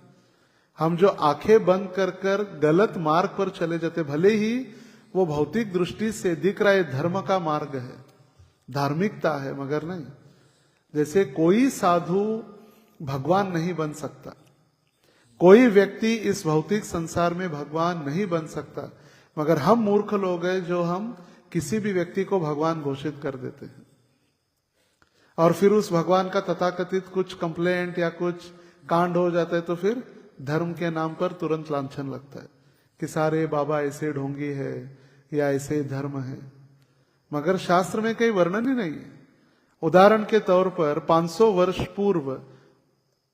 हम जो आंखें बंद कर कर गलत मार्ग पर चले जाते, भले ही वो भौतिक दृष्टि से दिख रहा है धर्म का मार्ग है, धार्मिकता है, मगर नहीं। जैसे कोई साधु भगवान नहीं बन सकता, कोई व्यक्ति इस भौतिक संसार में भगवान नहीं बन सकता, मगर हम मूर्ख लोग हैं जो हम किसी भी व्यक्ति को भगवान घोषित कर देते हैं। और फिर उस भगवान का तथाकथित कुछ कंप्लेंट या कुछ कांड हो जाता है तो फिर धर्म के नाम पर तुरंत लांछन लगता है कि सारे बाबा ऐसे ढोंगी है या ऐसे धर्म है, मगर शास्त्र में कहीं वर्णन ही नहीं है। उदाहरण के तौर पर 500 वर्ष पूर्व,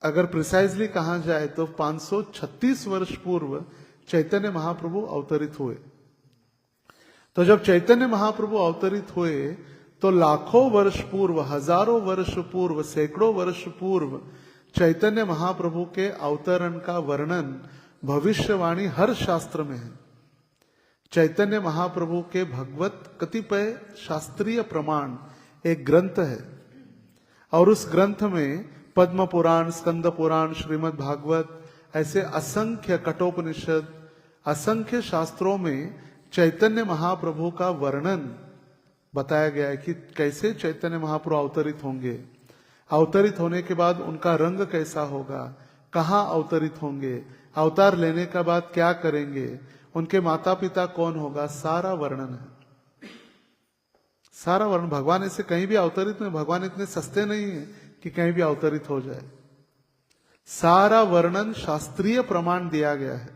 अगर प्रिसाइजली कहा जाए तो 536 वर्ष पूर्व चैतन्य महाप्रभु अवतरित हुए। तो जब चैतन्य महाप्रभु अवतरित हुए तो लाखों वर्ष पूर्व, हजारों वर्ष पूर्व, सैकड़ों वर्ष पूर्व चैतन्य महाप्रभु के अवतरण का वर्णन, भविष्यवाणी हर शास्त्र में है। चैतन्य महाप्रभु के भगवत कतिपय शास्त्रीय प्रमाण एक ग्रंथ है, और उस ग्रंथ में पद्म पुराण, स्कंद पुराण, श्रीमद् भागवत, ऐसे असंख्य कठोपनिषद, असंख्य शास्त्रों में चैतन्य महाप्रभु का वर्णन बताया गया है कि कैसे चैतन्य महाप्रभु अवतरित होंगे, अवतरित होने के बाद उनका रंग कैसा होगा, कहाँ अवतरित होंगे, अवतार लेने के बाद क्या करेंगे, उनके माता पिता कौन होगा, सारा वर्णन है। सारा वर्णन। भगवान ऐसे कहीं भी अवतरित नहीं, भगवान इतने सस्ते नहीं है कि कहीं भी अवतरित हो जाए। सारा वर्णन शास्त्रीय प्रमाण दिया गया है।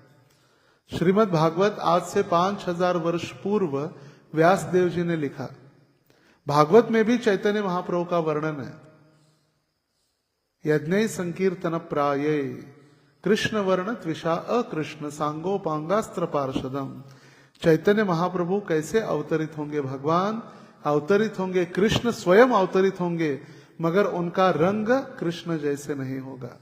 श्रीमद् भागवत आज से 5000 वर्ष पूर्व व्यास देव जी ने लिखा। भागवत में भी चैतन्य महाप्रभु का वर्णन है। यज्ञ संकीर्तन प्राये कृष्ण वर्ण त्विषा अकृष्ण सांगोपांगास्त्र पार्षदम। चैतन्य महाप्रभु कैसे अवतरित होंगे? भगवान अवतरित होंगे, कृष्ण स्वयं अवतरित होंगे, मगर उनका रंग कृष्ण जैसे नहीं होगा।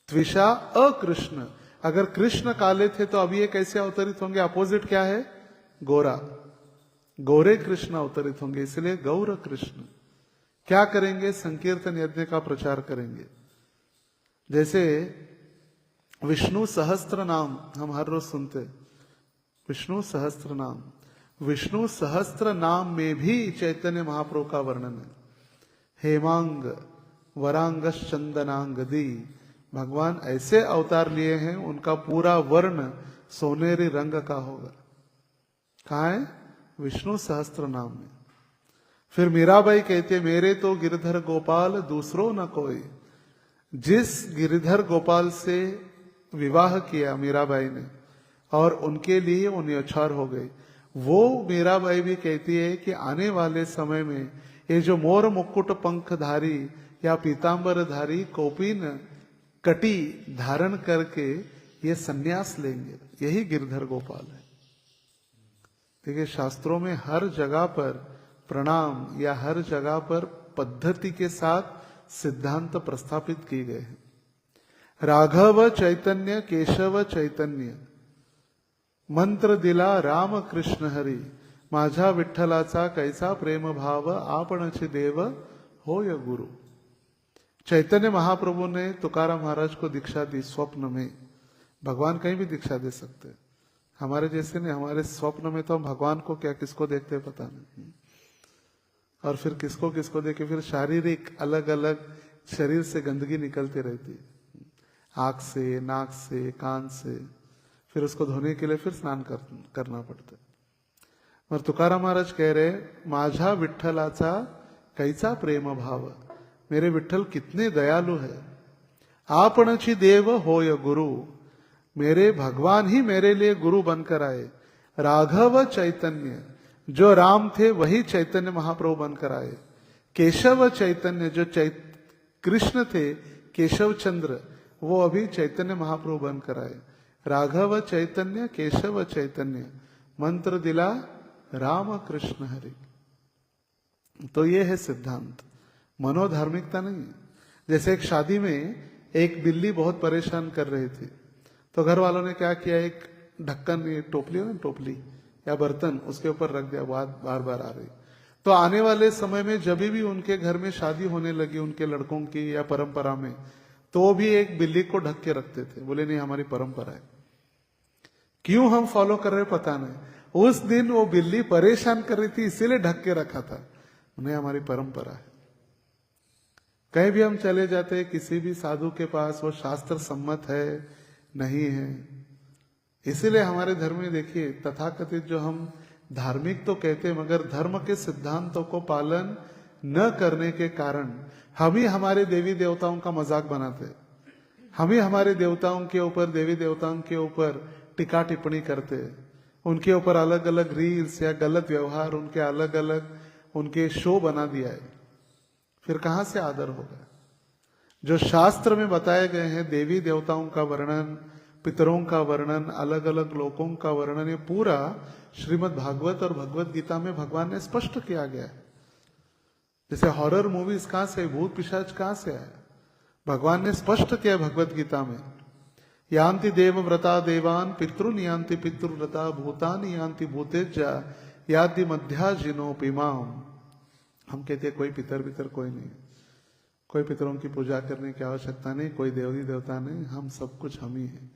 त्विषा अकृष्ण। अगर कृष्ण काले थे तो अभी ये कैसे अवतरित होंगे? अपोजिट क्या है? गोरा। गोरे कृष्ण अवतरित होंगे, इसलिए गौर कृष्ण। क्या करेंगे? संकीर्तन यज्ञ का प्रचार करेंगे। जैसे विष्णु सहस्त्र नाम हम हर रोज सुनते, विष्णु सहस्त्र नाम, विष्णु सहस्त्र नाम में भी चैतन्य महाप्रभु का वर्णन है। हेमांग वरांगश चंदनांगदी। भगवान ऐसे अवतार लिए हैं, उनका पूरा वर्ण सोनेरी रंग का होगा। कहाँ है? विष्णु सहस्त्र नाम में। फिर मीराबाई कहते, मेरे तो गिरधर गोपाल दूसरो न कोई। जिस गिरधर गोपाल से विवाह किया मीराबाई ने और उनके लिए वो न्योछावर हो गई, वो मीराबाई भी कहती है कि आने वाले समय में ये जो मोर मुकुट पंखधारी या पीतांबरधारी कौपीन कटी धारण करके ये सन्यास लेंगे, यही गिरधर गोपाल है। देखिए, शास्त्रों में हर जगह पर प्रणाम या हर जगह पर पद्धति के साथ सिद्धांत प्रस्थापित किए गए हैं। राघव चैतन्य केशव चैतन्य, मंत्र दिला राम कृष्ण हरी, माझा विठ्ठलाचा कैसा प्रेम भाव, आपणची देव होय गुरु। चैतन्य महाप्रभु ने तुकाराम महाराज को दीक्षा दी स्वप्न में। भगवान कहीं भी दीक्षा दे सकते, हमारे जैसे नहीं। हमारे स्वप्न में तो हम भगवान को क्या किसको देखते पता नहीं। और फिर किसको किसको देखे, फिर शारीरिक अलग अलग शरीर से गंदगी निकलती रहती है, आंख से, नाक से, कान से, फिर उसको धोने के लिए फिर स्नान करना पड़ता है। और तुकाराम महाराज कह रहे, माझा विठ्ठलाचा कैसा प्रेम भाव, मेरे विठ्ठल कितने दयालु है। आपणची देव होय गुरु, मेरे भगवान ही मेरे लिए गुरु बनकर आए। राघव चैतन्य, जो राम थे वही चैतन्य महाप्रभु बनकर आए। केशव चैतन्य, जो कृष्ण थे, केशव चंद्र, वो अभी चैतन्य महाप्रभु बनकर आए। राघव चैतन्य, केशव चैतन्य, मंत्र दिला राम कृष्ण हरि। तो ये है सिद्धांत, मनोधार्मिकता नहीं है। जैसे एक शादी में एक बिल्ली बहुत परेशान कर रही थी, तो घर वालों ने क्या किया, एक ढक्कन, ये टोपली है ना, टोपली या बर्तन, उसके ऊपर रख दिया, बार बार आ रही। तो आने वाले समय में जब भी उनके घर में शादी होने लगी उनके लड़कों की या परंपरा में, तो वो भी एक बिल्ली को ढक के रखते थे। बोले नहीं, हमारी परंपरा है। क्यों हम फॉलो कर रहे पता नहीं। उस दिन वो बिल्ली परेशान कर रही थी, इसीलिए ढक के रखा था। उन्हें हमारी परंपरा है। कहीं भी हम चले जाते किसी भी साधु के पास, वो शास्त्र सम्मत है नहीं है। इसीलिए हमारे धर्म में देखिए, तथाकथित जो हम धार्मिक तो कहते हैं, मगर धर्म के सिद्धांतों को पालन न करने के कारण हम ही हमारे देवी देवताओं का मजाक बनाते, हम ही हमारे देवताओं के ऊपर, देवी देवताओं के ऊपर टीका टिप्पणी करते, उनके ऊपर अलग अलग रील्स या गलत व्यवहार, उनके अलग अलग उनके शो बना दिया है। फिर कहां से आदर होगा। जो शास्त्र में बताए गए हैं देवी देवताओं का वर्णन, पितरों का वर्णन, अलग अलग लोकों का वर्णन, ये पूरा श्रीमद् भागवत और भगवत गीता में भगवान ने स्पष्ट किया गया है। जैसे हॉरर मूवीज कहां से, भूत पिशाच कहां से आए, भगवान ने स्पष्ट किया भगवत गीता में। यान्ति देव व्रता देवान पितृन यान्ति पितृव्रता भूतानि यान्ति भूतेज्जा यादि मध्या जिनो पिमाम। हम कहते कोई पितर कोई नहीं, कोई पितरों की पूजा करने की आवश्यकता नहीं, कोई देवी देवता नहीं, हम सब कुछ हम ही हैं।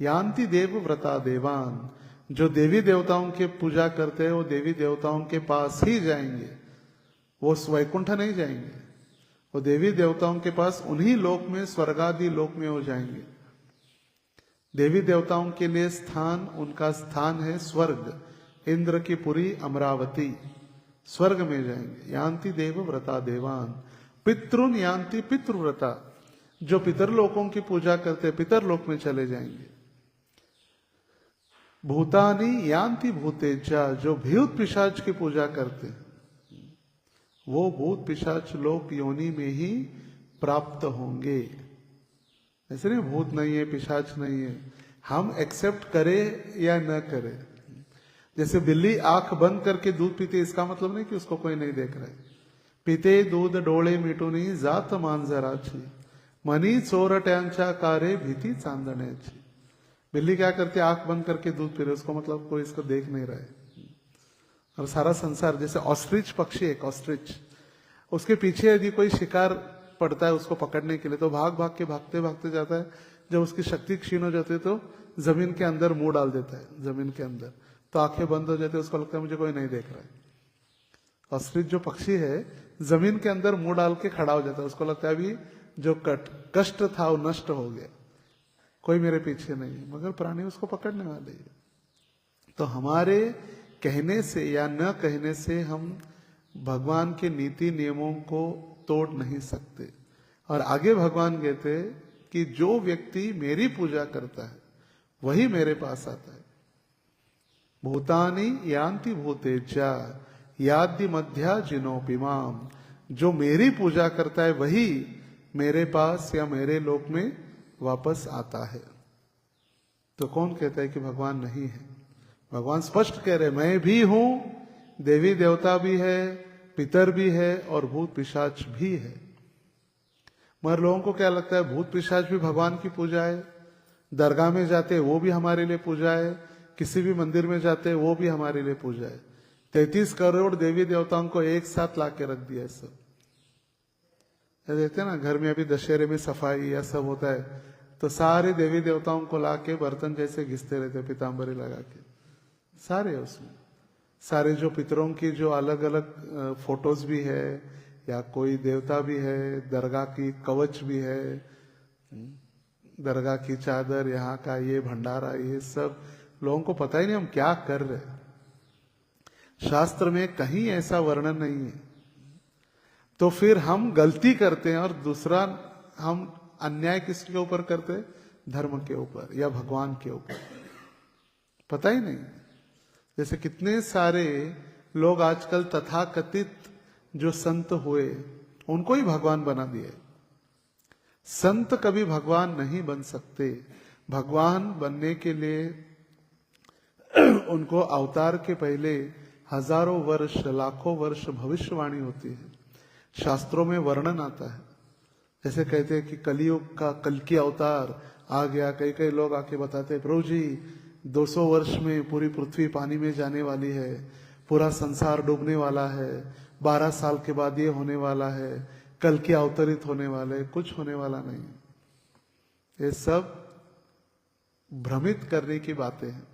यान्ति देव व्रता देवान, जो देवी देवताओं की पूजा करते हैं वो देवी देवताओं के पास ही जाएंगे, वो वैकुंठ नहीं जाएंगे, वो देवी देवताओं के पास उन्हीं लोक में, स्वर्गादि लोक में हो जाएंगे। देवी देवताओं के लिए स्थान, उनका स्थान है स्वर्ग, इंद्र की पुरी अमरावती, स्वर्ग में जाएंगे। यान्ति देव व्रता देवान पितृन यान्ति पितृव्रता, जो पितरलोकों की पूजा करते पितरलोक में चले जाएंगे। भूतानि यान्ति भूतेज्जा, जो भूत पिशाच की पूजा करते वो भूत पिशाच लोक योनि में ही प्राप्त होंगे। ऐसे नहीं भूत नहीं है, पिशाच नहीं है, हम एक्सेप्ट करें या न करें। जैसे बिल्ली आंख बंद करके दूध पीते, इसका मतलब नहीं कि उसको कोई नहीं देख रहा है। पीते दूध डोळे मिटूनी जात मांजराची, मनी चोरट्यांच्या कारे भीती चांदण्याची। बिल्ली क्या करती है, आंख बंद करके दूध पी रही, उसको मतलब कोई इसको देख नहीं रहा है। और सारा संसार, जैसे ऑस्ट्रिच पक्षी, एक ऑस्ट्रिच, उसके पीछे यदि कोई शिकार पड़ता है उसको पकड़ने के लिए, तो भाग भाग के भागते भागते जाता है। जब उसकी शक्ति क्षीण हो जाती है तो जमीन के अंदर मुंह डाल देता है, जमीन के अंदर, तो आंखें बंद हो जाती है, उसको लगता है मुझे कोई नहीं देख रहा है। ऑस्ट्रिच जो पक्षी है जमीन के अंदर मुंह डाल के खड़ा हो जाता है, उसको लगता है अभी जो कष्ट था वो नष्ट हो गया, कोई मेरे पीछे नहीं है, मगर प्राणी उसको पकड़ने वाले है। तो हमारे कहने से या न कहने से हम भगवान के नीति नियमों को तोड़ नहीं सकते। और आगे भगवान कहते कि जो व्यक्ति मेरी पूजा करता है वही मेरे पास आता है। भूतानि यान्ति भूतेज्जा यादि मध्या जिनोपिमाम, जो मेरी पूजा करता है वही मेरे पास या मेरे लोक में वापस आता है। तो कौन कहता है कि भगवान नहीं है? भगवान स्पष्ट कह रहे मैं भी हूं, देवी देवता भी है, पितर भी है और भूत पिशाच भी है। मगर लोगों को क्या लगता है भूत पिशाच भी भगवान की पूजा है, दरगाह में जाते वो भी हमारे लिए पूजा है, किसी भी मंदिर में जाते वो भी हमारे लिए पूजा है। 33 करोड़ देवी देवताओं को एक साथ लाके रख दिया है सब। देखते हैं ना घर में अभी दशहरे में सफाई या सब होता है तो सारे देवी देवताओं को लाके बर्तन जैसे घिसते रहते, पीताम्बरी लगा के, सारे उसमें सारे जो पितरों की जो अलग अलग फोटोज भी है, या कोई देवता भी है, दरगाह की कवच भी है, दरगाह की चादर, यहाँ का ये भंडारा, ये सब लोगों को पता ही नहीं हम क्या कर रहे हैं। शास्त्र में कहीं ऐसा वर्णन नहीं है। तो फिर हम गलती करते हैं, और दूसरा हम अन्याय किसके ऊपर करते हैं? धर्म के ऊपर या भगवान के ऊपर। पता ही नहीं। जैसे कितने सारे लोग आजकल तथाकथित जो संत हुए उनको ही भगवान बना दिए। संत कभी भगवान नहीं बन सकते। भगवान बनने के लिए उनको अवतार के पहले हजारों वर्ष, लाखों वर्ष भविष्यवाणी होती है। शास्त्रों में वर्णन आता है। जैसे कहते हैं कि कलयुग का कल्कि अवतार आ गया। कई कई लोग आके बताते हैं, प्रभु जी 200 वर्ष में पूरी पृथ्वी पानी में जाने वाली है, पूरा संसार डूबने वाला है, 12 साल के बाद ये होने वाला है, कल्कि अवतरित होने वाले। कुछ होने वाला नहीं। ये सब भ्रमित करने की बातें हैं।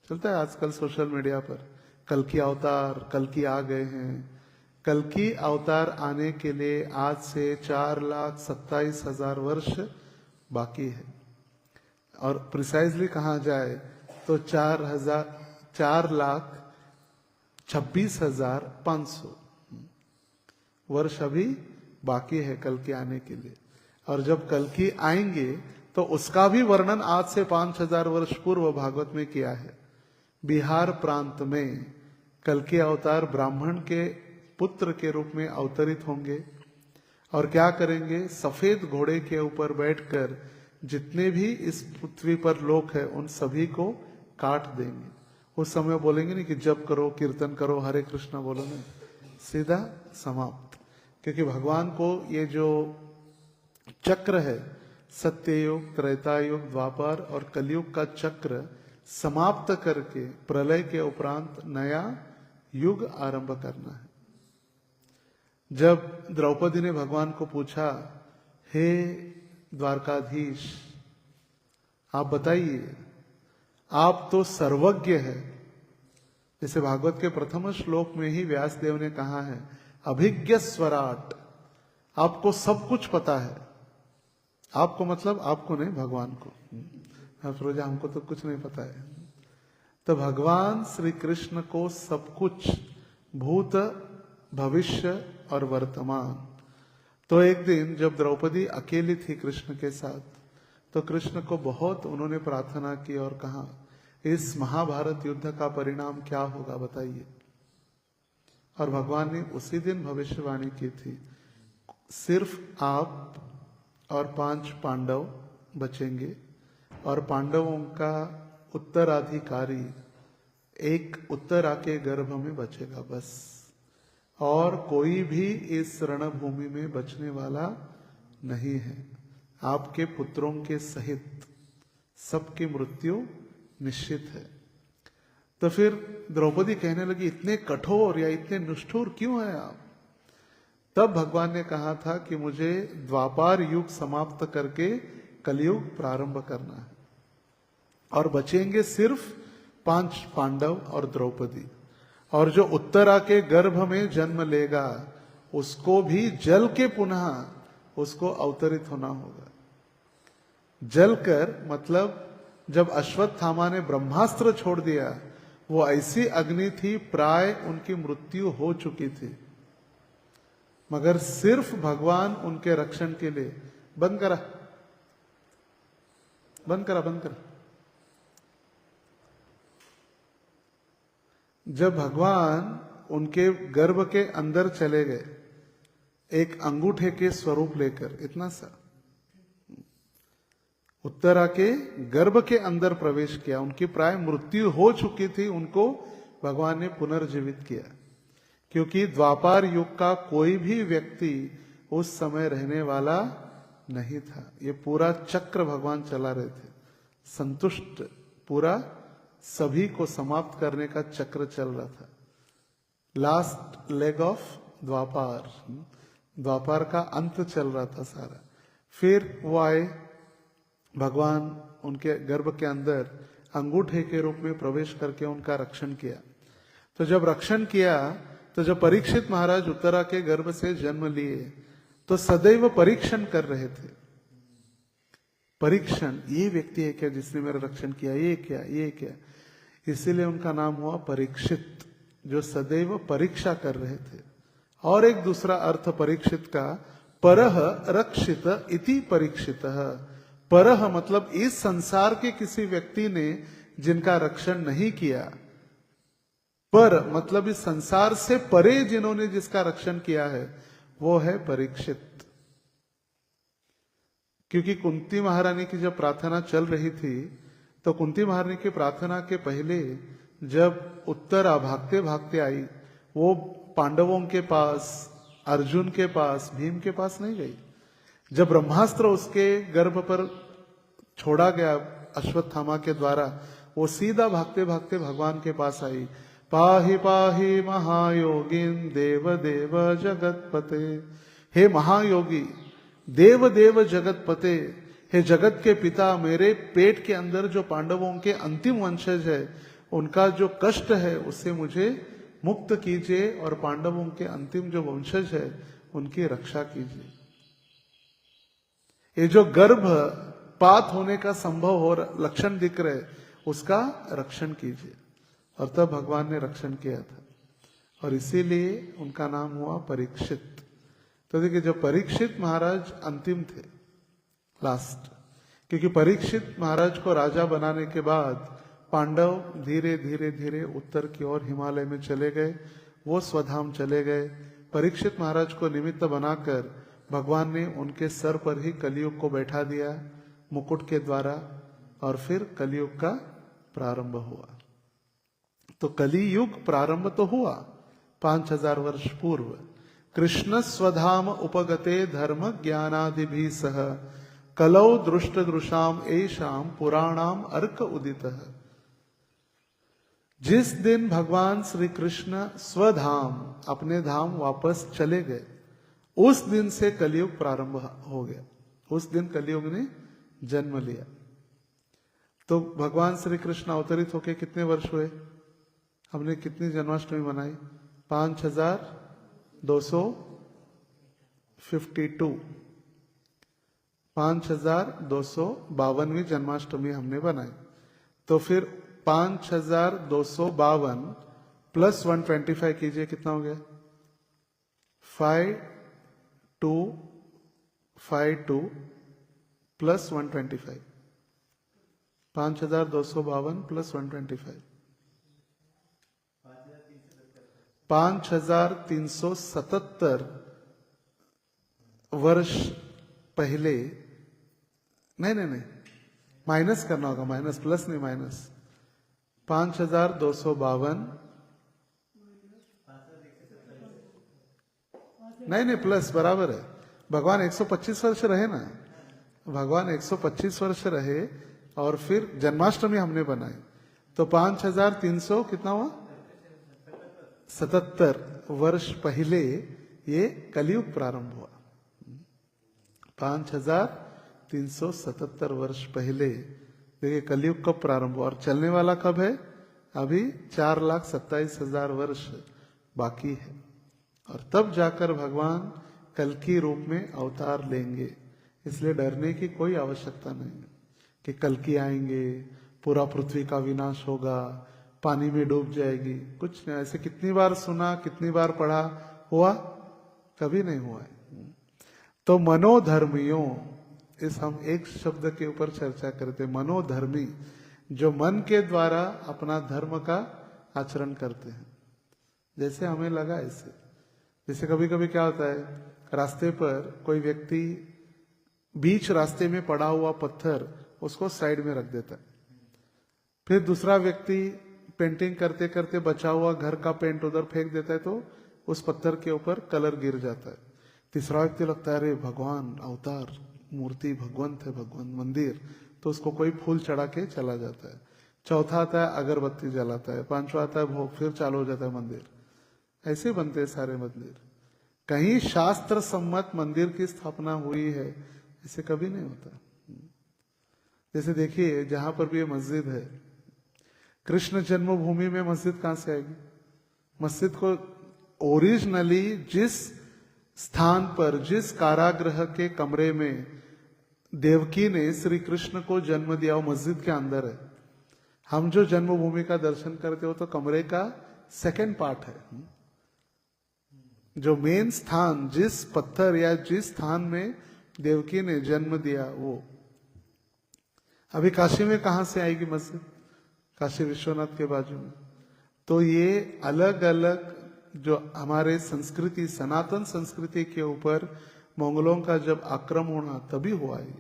चलता है आजकल सोशल मीडिया पर, कल्कि अवतार, कल्कि आ गए हैं। कल्कि अवतार आने के लिए आज से 4,27,000 वर्ष बाकी है। और प्रिसाइजली कहा जाए तो 4,26,500 वर्ष अभी बाकी है कल्कि आने के लिए। और जब कल्कि आएंगे तो उसका भी वर्णन आज से 5,000 वर्ष पूर्व भागवत में किया है। बिहार प्रांत में कल्कि अवतार ब्राह्मण के पुत्र के रूप में अवतरित होंगे और क्या करेंगे? सफेद घोड़े के ऊपर बैठकर जितने भी इस पृथ्वी पर लोग हैं उन सभी को काट देंगे। उस समय बोलेंगे नहीं कि जप करो, कीर्तन करो, हरे कृष्णा बोलो, नहीं, सीधा समाप्त। क्योंकि भगवान को ये जो चक्र है, सत्ययुग, त्रेतायुग, द्वापर और कलयुग का चक्र समाप्त करके प्रलय के उपरांत नया युग आरंभ करना है। जब द्रौपदी ने भगवान को पूछा, हे द्वारकाधीश, आप बताइए, आप तो सर्वज्ञ है। जैसे भागवत के प्रथम श्लोक में ही व्यासदेव ने कहा है, अभिज्ञ स्वराट, आपको सब कुछ पता है। आपको मतलब आपको नहीं, भगवान को। अफरोजा, हमको तो कुछ नहीं पता है। तो भगवान श्री कृष्ण को सब कुछ, भूत, भविष्य और वर्तमान। तो एक दिन जब द्रौपदी अकेली थी कृष्ण के साथ, तो कृष्ण को बहुत उन्होंने प्रार्थना की और कहा, इस महाभारत युद्ध का परिणाम क्या होगा बताइए। और भगवान ने उसी दिन भविष्यवाणी की थी, सिर्फ आप और 5 पांडव बचेंगे और पांडवों का उत्तराधिकारी एक उत्तरा के गर्भ में बचेगा, बस। और कोई भी इस रणभूमि में बचने वाला नहीं है। आपके पुत्रों के सहित सबकी मृत्यु निश्चित है। तो फिर द्रौपदी कहने लगी, इतने कठोर या इतने निष्ठुर क्यों हैं आप? तब भगवान ने कहा था कि मुझे द्वापार युग समाप्त करके कलयुग प्रारंभ करना है और बचेंगे सिर्फ 5 पांडव और द्रौपदी। और जो उत्तरा के गर्भ में जन्म लेगा उसको भी जल के पुनः उसको अवतरित होना होगा। जल कर मतलब जब अश्वत्थामा ने ब्रह्मास्त्र छोड़ दिया, वो ऐसी अग्नि थी, प्राय उनकी मृत्यु हो चुकी थी, मगर सिर्फ भगवान उनके रक्षण के लिए। बंद करा, बंद करा, बंद करा। जब भगवान उनके गर्भ के अंदर चले गए, एक अंगूठे के स्वरूप लेकर, इतना सा उत्तरा के गर्भ के अंदर प्रवेश किया। उनकी प्राय मृत्यु हो चुकी थी, उनको भगवान ने पुनर्जीवित किया। क्योंकि द्वापार युग का कोई भी व्यक्ति उस समय रहने वाला नहीं था। ये पूरा चक्र भगवान चला रहे थे, संतुष्ट, पूरा सभी को समाप्त करने का चक्र चल रहा था। Last leg of Dwapar, Dwapar का अंत चल रहा था सारा। फिर वो आए, भगवान उनके गर्भ के अंदर अंगूठे के रूप में प्रवेश करके उनका रक्षण किया। तो जब रक्षण किया, तो जब परीक्षित महाराज उत्तरा के गर्भ से जन्म लिए तो सदैव परीक्षण कर रहे थे। परीक्षण, ये व्यक्ति है क्या जिसने मेरा रक्षण किया, ये क्या, ये क्या। इसीलिए उनका नाम हुआ परीक्षित, जो सदैव परीक्षा कर रहे थे। और एक दूसरा अर्थ परीक्षित का, परह रक्षित इति परीक्षित। परह मतलब इस संसार के किसी व्यक्ति ने जिनका रक्षण नहीं किया, पर मतलब इस संसार से परे जिन्होंने जिसका रक्षण किया है वो है परीक्षित। क्योंकि कुंती महारानी की जब प्रार्थना चल रही थी तो कुंती महारानी की प्रार्थना के पहले जब उत्तरा भागते भागते आई, वो पांडवों के पास, अर्जुन के पास, भीम के पास नहीं गई। जब ब्रह्मास्त्र उसके गर्भ पर छोड़ा गया अश्वत्थामा के द्वारा, वो सीधा भागते भागते भगवान के पास आई। पाहि पाहि महायोगिन देव देव जगतपते। हे महायोगी, देव देव जगतपते, हे जगत के पिता, मेरे पेट के अंदर जो पांडवों के अंतिम वंशज है उनका जो कष्ट है उससे मुझे मुक्त कीजिए और पांडवों के अंतिम जो वंशज है उनकी रक्षा कीजिए। ये जो गर्भपात होने का संभव हो लक्षण दिख रहे उसका रक्षण कीजिए। और तब भगवान ने रक्षण किया था और इसीलिए उनका नाम हुआ परीक्षित। तो देखिए, जब परीक्षित महाराज अंतिम थे, लास्ट, क्योंकि परीक्षित महाराज को राजा बनाने के बाद पांडव धीरे धीरे धीरे उत्तर की ओर हिमालय में चले गए, वो स्वधाम चले गए। परीक्षित महाराज को निमित्त बनाकर भगवान ने उनके सर पर ही कलयुग को बैठा दिया मुकुट के द्वारा, और फिर कलयुग का प्रारंभ हुआ। तो कलियुग प्रारंभ तो हुआ 5000 वर्ष पूर्व। कृष्ण स्वधाम उपगते धर्म ज्ञानादिभि सह कलौ दृष्ट दृशाम एशाम पुराणाम अर्क उदित। जिस दिन भगवान श्री कृष्ण स्वधाम, अपने धाम वापस चले गए, उस दिन से कलयुग प्रारंभ हो गया। उस दिन कलयुग ने जन्म लिया। तो भगवान श्री कृष्ण अवतरित होके कितने वर्ष हुए? हमने कितनी जन्माष्टमी मनाई? 5252 5252वीं जन्माष्टमी हमने बनाई। तो फिर 5252 प्लस 125 कीजिए, कितना हो गया? 5252 प्लस 125, 5252 प्लस 125, 5377 वर्ष पहले। नहीं, माइनस करना होगा, माइनस, प्लस नहीं, माइनस। 5252, नहीं, प्लस बराबर है। भगवान 125 वर्ष रहे ना, भगवान 125 वर्ष रहे और फिर जन्माष्टमी हमने बनाई। तो 5300 कितना हुआ? 77 वर्ष पहले ये कलयुग प्रारंभ हुआ। 5377 वर्ष पहले देखिए कलयुग कब प्रारंभ हुआ, और चलने वाला कब है? अभी 4,27,000 वर्ष बाकी है, और तब जाकर भगवान कल्कि रूप में अवतार लेंगे। इसलिए डरने की कोई आवश्यकता नहीं है कि कल्कि आएंगे, पूरा पृथ्वी का विनाश होगा, पानी में डूब जाएगी। कुछ नहीं, ऐसे कितनी बार सुना, कितनी बार पढ़ा, हुआ? कभी नहीं हुआ है। तो मनोधर्मियों, इस हम एक शब्द के ऊपर चर्चा करते, मनोधर्मी, जो मन के द्वारा अपना धर्म का आचरण करते हैं। जैसे हमें लगा ऐसे, जैसे कभी कभी क्या होता है, रास्ते पर कोई व्यक्ति बीच रास्ते में पड़ा हुआ पत्थर उसको साइड में रख देता है, फिर दूसरा व्यक्ति पेंटिंग करते करते बचा हुआ घर का पेंट उधर फेंक देता है, तो उस पत्थर के ऊपर कलर गिर जाता है। तीसरा व्यक्ति लगता है अरे भगवान अवतार, मूर्ति भगवंत है, भगवान मंदिर, तो उसको कोई फूल चढ़ा के चला जाता है। चौथा आता है अगरबत्ती जलाता है, पांचवा आता है भोग, फिर चालू हो जाता है मंदिर। ऐसे बनते हैं सारे मंदिर। कहीं शास्त्र सम्मत मंदिर की स्थापना हुई है, ऐसे कभी नहीं होता। जैसे देखिए जहां पर भी ये मस्जिद है, कृष्ण जन्मभूमि में मस्जिद कहां से आएगी? मस्जिद को ओरिजिनली जिस स्थान पर, जिस कारागृह के कमरे में देवकी ने श्री कृष्ण को जन्म दिया, वो मस्जिद के अंदर है। हम जो जन्मभूमि का दर्शन करते हो तो कमरे का सेकंड पार्ट है। जो मेन स्थान, जिस पत्थर या जिस स्थान में देवकी ने जन्म दिया, वो अभी काशी में कहां से आएगी मस्जिद? काशी विश्वनाथ के बाजू में। तो ये अलग अलग जो हमारे संस्कृति, सनातन संस्कृति के ऊपर मंगलों का जब आक्रमण होना तभी हुआ है।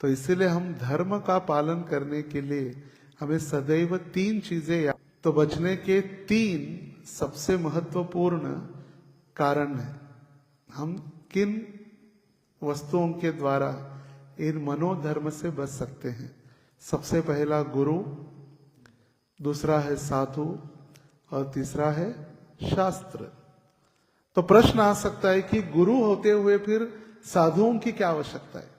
तो इसीलिए हम धर्म का पालन करने के लिए हमें सदैव 3 चीजें, तो बचने के 3 सबसे महत्वपूर्ण कारण है। हम किन वस्तुओं के द्वारा इन मनोधर्म से बच सकते हैं? सबसे पहला गुरु, दूसरा है साधु और तीसरा है शास्त्र। तो प्रश्न आ सकता है कि गुरु होते हुए फिर साधुओं की क्या आवश्यकता है?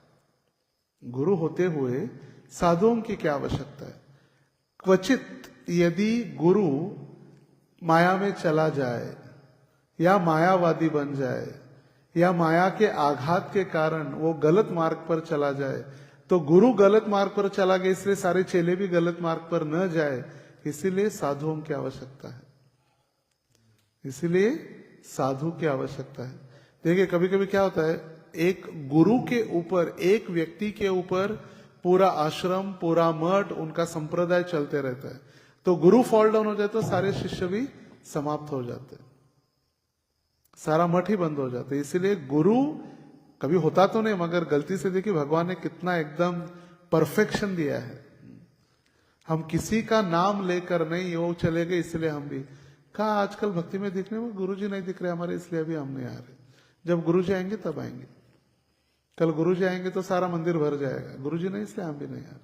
गुरु होते हुए साधुओं की क्या आवश्यकता है? क्वचित यदि गुरु माया में चला जाए या मायावादी बन जाए या माया के आघात के कारण वो गलत मार्ग पर चला जाए, तो गुरु गलत मार्ग पर चला गया, इसलिए सारे चेले भी गलत मार्ग पर न जाए, इसीलिए साधुओं की आवश्यकता है। इसीलिए साधु की आवश्यकता है। देखिए कभी कभी क्या होता है, एक गुरु के ऊपर, एक व्यक्ति के ऊपर पूरा आश्रम, पूरा मठ, उनका संप्रदाय चलते रहता है। तो गुरु फॉल डाउन हो जाए तो सारे शिष्य भी समाप्त हो जाते हैं, सारा मठ ही बंद हो जाता है। इसीलिए गुरु कभी होता तो नहीं, मगर गलती से देखिए भगवान ने कितना एकदम परफेक्शन दिया है। हम किसी का नाम लेकर नहीं, वो चले गए इसलिए हम भी कहा। आजकल भक्ति में दिखने में गुरुजी नहीं दिख रहे हमारे, इसलिए अभी हम नहीं आ रहे। जब गुरुजी आएंगे तब आएंगे। कल गुरुजी आएंगे तो सारा मंदिर भर जाएगा, गुरुजी नहीं इसलिए हम भी नहीं आ रहे।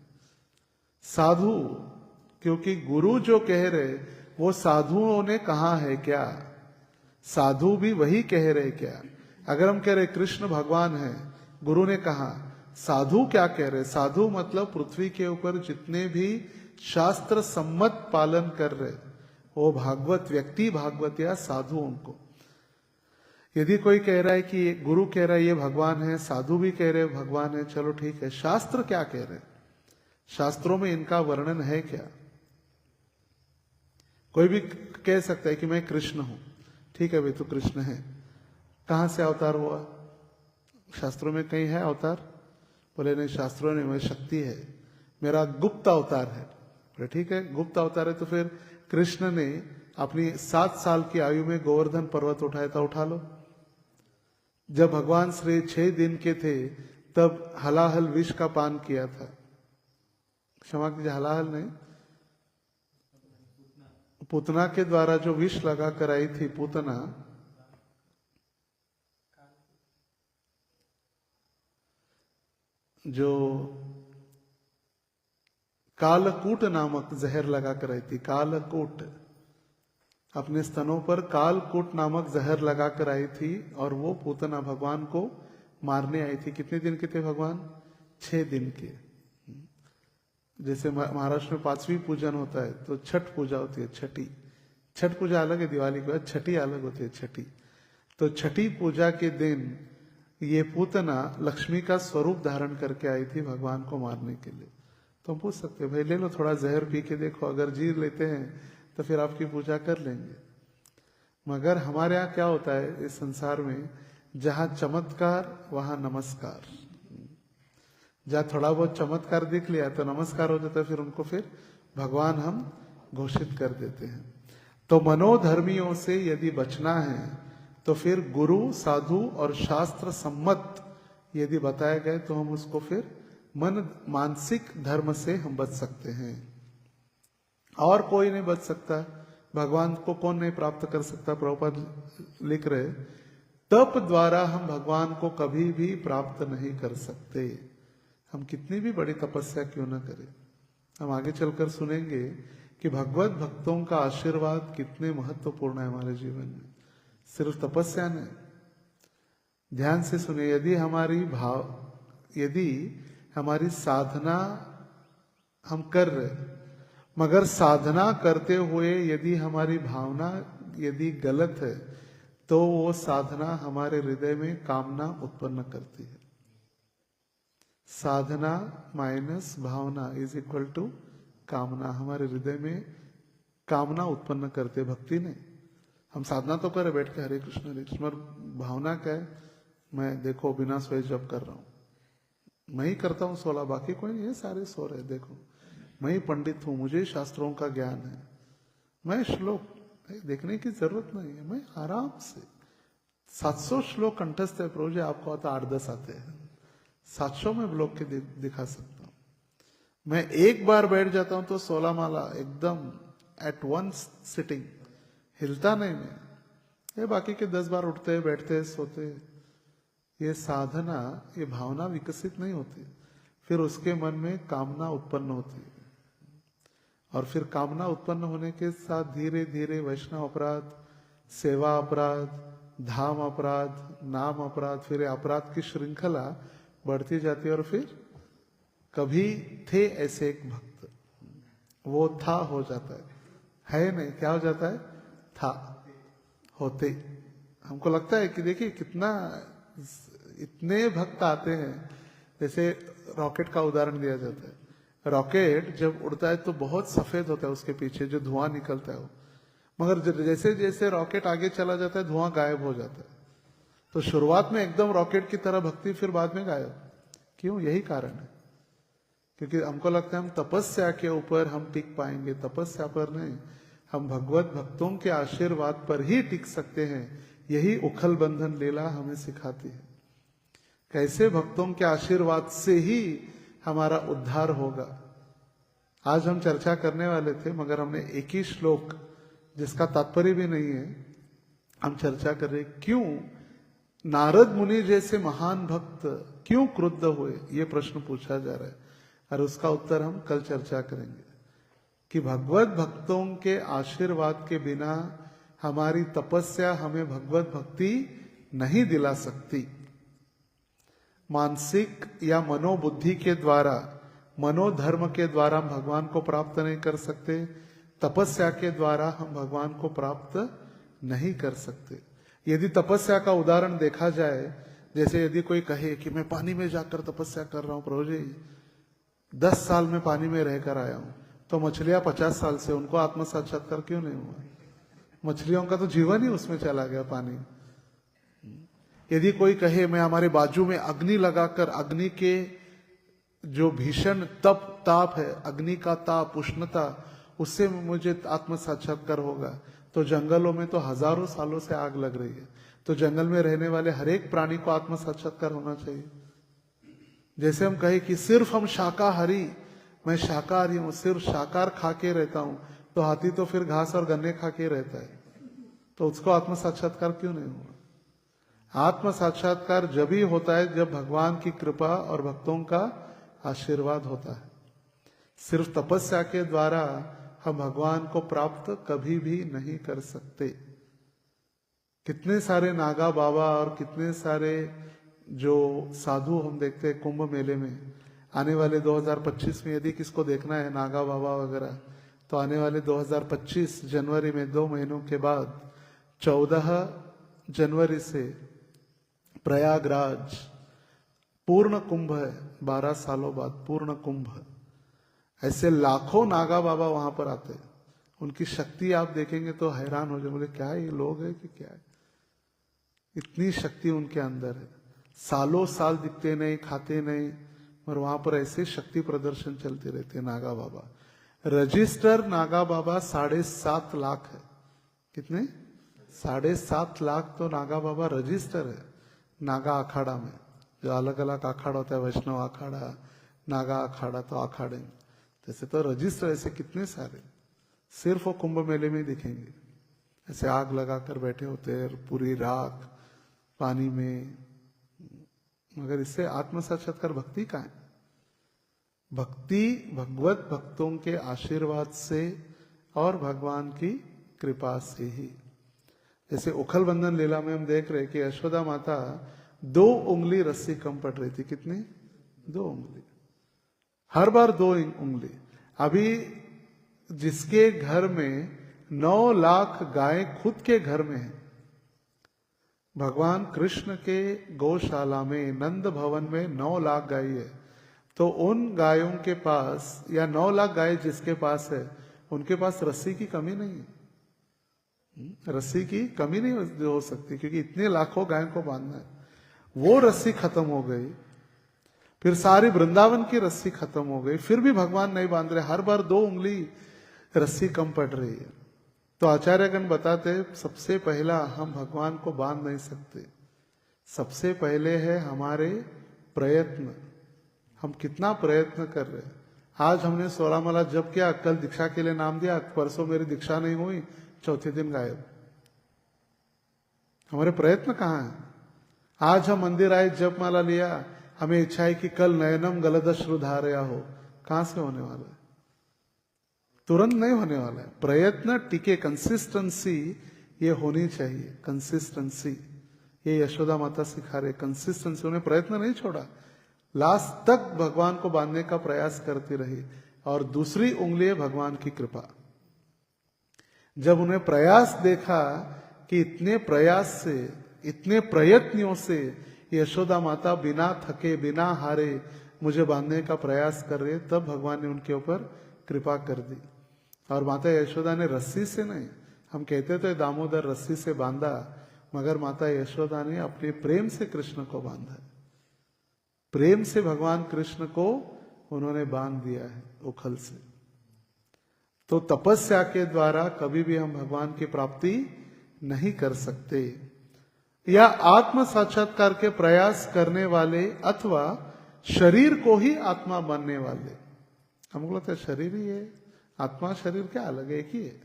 साधु, क्योंकि गुरु जो कह रहे वो साधुओं ने कहा है क्या? साधु भी वही कह रहे क्या? अगर हम कह रहे कृष्ण भगवान है, गुरु ने कहा, साधु क्या कह रहे? साधु मतलब पृथ्वी के ऊपर जितने भी शास्त्र सम्मत पालन कर रहे वो भागवत व्यक्ति, भागवत या साधुओं को। यदि कोई कह रहा है कि गुरु कह रहा है ये भगवान है, साधु भी कह रहे भगवान है, चलो ठीक है, शास्त्र क्या कह रहे? शास्त्रों में इनका वर्णन है क्या? कोई भी कह सकता है कि मैं कृष्ण हूं, ठीक है भाई तू कृष्ण है, कहां से अवतार हुआ? शास्त्रों में कहीं है अवतार? बोले नहीं, शास्त्रों में शक्ति है, मेरा गुप्त अवतार है। बोले ठीक है, गुप्त अवतार है तो फिर कृष्ण ने अपनी 7 साल की आयु में गोवर्धन पर्वत उठाया था, उठा लो। जब भगवान श्री 6 दिन के थे तब हलाहल विष का पान किया था। क्षमा कीजिए, हलाहल नहीं, पूतना के द्वारा जो विष लगा कर आई थी पूतना, जो कालकूट नामक जहर लगा कर आई थी। कालकूट, अपने स्तनों पर कालकूट नामक जहर लगा कर आई थी और वो पूतना भगवान को मारने आई थी। कितने दिन के थे भगवान? 6 दिन के। जैसे महाराष्ट्र में 5वीं पूजन होता है तो छठ पूजा होती है, छठी। छठ पूजा अलग है दिवाली के बाद, छठी अलग होती है, छठी। तो छठी पूजा के दिन ये पूतना लक्ष्मी का स्वरूप धारण करके आई थी भगवान को मारने के लिए। तो हम पूछ सकते हैं भाई ले लो थोड़ा जहर पी के देखो, अगर जी लेते हैं तो फिर आपकी पूजा कर लेंगे। मगर हमारे यहाँ क्या होता है इस संसार में, जहां चमत्कार वहां नमस्कार। जहां थोड़ा बहुत चमत्कार दिख लिया तो नमस्कार हो जाता है, फिर उनको फिर भगवान हम घोषित कर देते हैं। तो मनोधर्मियों से यदि बचना है तो फिर गुरु, साधु और शास्त्र सम्मत यदि बताए गए तो हम उसको फिर मानसिक धर्म से हम बच सकते हैं। और कोई नहीं बच सकता। भगवान को कौन नहीं प्राप्त कर सकता? प्रभुपाद लिख रहे तप द्वारा हम भगवान को कभी भी प्राप्त नहीं कर सकते। हम कितनी भी बड़ी तपस्या क्यों ना करें। हम आगे चलकर सुनेंगे कि भगवत भक्तों का आशीर्वाद कितने महत्वपूर्ण है हमारे जीवन में। सिर्फ तपस्या नहीं, ध्यान से सुने, यदि हमारी साधना हम कर रहे मगर साधना करते हुए यदि हमारी भावना यदि गलत है तो वो साधना हमारे हृदय में कामना उत्पन्न करती है। साधना माइनस भावना इज इक्वल टू कामना। हमारे हृदय में कामना उत्पन्न करते, भक्ति नहीं। हम साधना तो करे बैठ के हरे कृष्ण, मगर भावना क्या है, मैं देखो बिना सोए जप कर रहा हूं, मैं ही करता हूं 16, बाकी कोई नहीं है, सारे सो रहे, देखो मैं ही पंडित हूं, मुझे शास्त्रों का ज्ञान है, मैं श्लोक देखने की जरूरत नहीं है, मैं आराम से 700 श्लोक कंठस्थ है प्रभु जी, आपको आता 8-10 आते हैं, 700 में ब्लॉक के दिखा सकता हूं। मैं एक बार बैठ जाता हूं तो 16 माला एकदम एट वंस सिटिंग, हिलता नहीं मैं। ये बाकी के 10 बार उठते बैठते सोते, ये साधना, ये भावना विकसित नहीं होती, फिर उसके मन में कामना उत्पन्न होती है, और फिर कामना उत्पन्न होने के साथ धीरे धीरे वैष्णव अपराध, सेवा अपराध, धाम अपराध, नाम अपराध, फिर अपराध की श्रृंखला बढ़ती जाती है। और फिर कभी थे ऐसे एक भक्त, वो था हो जाता है नहीं, क्या हो जाता है, था होते। हमको लगता है कि देखिए कितना, इतने भक्त आते हैं, जैसे रॉकेट का उदाहरण दिया जाता है, रॉकेट जब उड़ता है तो बहुत सफेद होता है उसके पीछे जो धुआं निकलता है वो, मगर जैसे जैसे रॉकेट आगे चला जाता है धुआं गायब हो जाता है। तो शुरुआत में एकदम रॉकेट की तरह भक्ति, फिर बाद में गायब। क्यों? यही कारण है, क्योंकि हमको लगता है हम तपस्या के ऊपर हम टिक पाएंगे, तपस्या पर नहीं, हम भगवत भक्तों के आशीर्वाद पर ही टिक सकते हैं। यही उखल बंधन लीला हमें सिखाती है, कैसे भक्तों के आशीर्वाद से ही हमारा उद्धार होगा। आज हम चर्चा करने वाले थे, मगर हमने एक ही श्लोक जिसका तात्पर्य भी नहीं है हम चर्चा कर रहे, क्यों नारद मुनि जैसे महान भक्त क्यों क्रुद्ध हुए, ये प्रश्न पूछा जा रहा है, और उसका उत्तर हम कल चर्चा करेंगे कि भगवत भक्तों के आशीर्वाद के बिना हमारी तपस्या हमें भगवत भक्ति नहीं दिला सकती। मानसिक या मनोबुद्धि के द्वारा, मनोधर्म के द्वारा हम भगवान को प्राप्त नहीं कर सकते, तपस्या के द्वारा हम भगवान को प्राप्त नहीं कर सकते। यदि तपस्या का उदाहरण देखा जाए, जैसे यदि कोई कहे कि मैं पानी में जाकर तपस्या कर रहा हूं प्रभु जी, 10 साल में पानी में रहकर आया हूं, तो मछलियां 50 साल से, उनको आत्म साक्षात्कार क्यों नहीं हुआ? मछलियों का तो जीवन ही उसमें चला गया, पानी। यदि कोई कहे मैं हमारे बाजू में अग्नि लगाकर, अग्नि के जो भीषण ताप है, अग्नि का ताप, उष्णता, उससे मुझे आत्म साक्षात्कार होगा, तो जंगलों में तो हजारों सालों से आग लग रही है, तो जंगल में रहने वाले हर एक प्राणी को आत्म साक्षात्कार होना चाहिए। जैसे हम कहे कि सिर्फ हम शाकाहारी, मैं शाकाहारी हूं, सिर्फ शाकाहार खा के रहता हूं, तो हाथी तो फिर घास और गन्ने खा के रहता है, तो उसको आत्म साक्षात्कार क्यों नहीं हुआ? आत्म साक्षात्कार जब ही होता है जब भगवान की कृपा और भक्तों का आशीर्वाद होता है। सिर्फ तपस्या के द्वारा हम भगवान को प्राप्त कभी भी नहीं कर सकते। कितने सारे नागा बाबा और कितने सारे जो साधु हम देखते हैं कुंभ मेले में, आने वाले 2025 में यदि किसको देखना है नागा बाबा वगैरह, तो आने वाले 2025 जनवरी में, 2 महीनों के बाद 14 जनवरी से प्रयागराज पूर्ण कुंभ है, 12 सालों बाद पूर्ण कुंभ। ऐसे लाखों नागा बाबा वहां पर आते हैं, उनकी शक्ति आप देखेंगे तो हैरान हो जाएंगे, बोले क्या ये लोग है कि क्या है, इतनी शक्ति उनके अंदर है। सालों साल दिखते नहीं, खाते नहीं, और वहां पर ऐसे शक्ति प्रदर्शन चलते रहते हैं नागा बाबा। रजिस्टर नागा बाबा 7.5 लाख है। कितने? 7.5 लाख तो नागा बाबा रजिस्टर है नागा अखाड़ा में, जो अलग अलग अखाड़ा होता है, वैष्णव अखाड़ा, नागा अखाड़ा, तो अखाड़े में जैसे तो रजिस्टर ऐसे कितने सारे सिर्फ वो कुंभ मेले में दिखेंगे। ऐसे आग लगाकर बैठे होते हैं, पूरी राख पानी में, मगर इससे आत्म साक्षात्कार भक्ति का है। भक्ति भगवत भक्तों के आशीर्वाद से और भगवान की कृपा से ही। जैसे उखल बंधन लीला में हम देख रहे कि यशोदा माता 2 उंगली रस्सी कम पड़ रही थी। कितनी? 2 उंगली, हर बार 2 उंगली। अभी जिसके घर में 9 लाख गाय खुद के घर में है, भगवान कृष्ण के गौशाला में नंद भवन में 9 लाख गाय है, तो उन गायों के पास या 9 लाख गाय जिसके पास है उनके पास रस्सी की कमी नहीं है। रस्सी की कमी नहीं हो सकती क्योंकि इतने लाखों गायों को बांधना है। वो रस्सी खत्म हो गई, फिर सारी वृंदावन की रस्सी खत्म हो गई, फिर भी भगवान नहीं बांध रहे, हर बार 2 उंगली रस्सी कम पड़ रही है। तो आचार्यगण बताते सबसे पहला हम भगवान को बांध नहीं सकते, सबसे पहले है हमारे प्रयत्न। हम कितना प्रयत्न कर रहे हैं। आज हमने 16 माला जप किया, कल दीक्षा के लिए नाम दिया, परसों मेरी दीक्षा नहीं हुई, चौथे दिन गायब। हमारे प्रयत्न कहाँ है? आज हम मंदिर आए, जप माला लिया, हमें इच्छा है कि कल नयनम गलदश्रु धारया हो, कहां से होने वाला है? तुरंत नहीं होने वाला है। प्रयत्न टिके, कंसिस्टेंसी ये होनी चाहिए। कंसिस्टेंसी ये यशोदा माता सिखा रहे, कंसिस्टेंसी। उन्हें प्रयत्न नहीं छोड़ा, लास्ट तक भगवान को बांधने का प्रयास करती रही। और दूसरी उंगली है भगवान की कृपा। जब उन्हें प्रयास देखा कि इतने प्रयास से, इतने प्रयत्नों से यशोदा माता बिना थके बिना हारे मुझे बांधने का प्रयास कर रहे, तब भगवान ने उनके ऊपर कृपा कर दी। और माता यशोदा ने रस्सी से नहीं, हम कहते तो दामोदर रस्सी से बांधा, मगर माता यशोदा ने अपने प्रेम से कृष्ण को बांधा। प्रेम से भगवान कृष्ण को उन्होंने बांध दिया है उखल से। तो तपस्या के द्वारा कभी भी हम भगवान की प्राप्ति नहीं कर सकते। या आत्म साक्षात्कार के प्रयास करने वाले अथवा शरीर को ही आत्मा बनने वाले, हमको लगता है शरीर ही है, आत्मा शरीर क्या अलग है? एक ही है।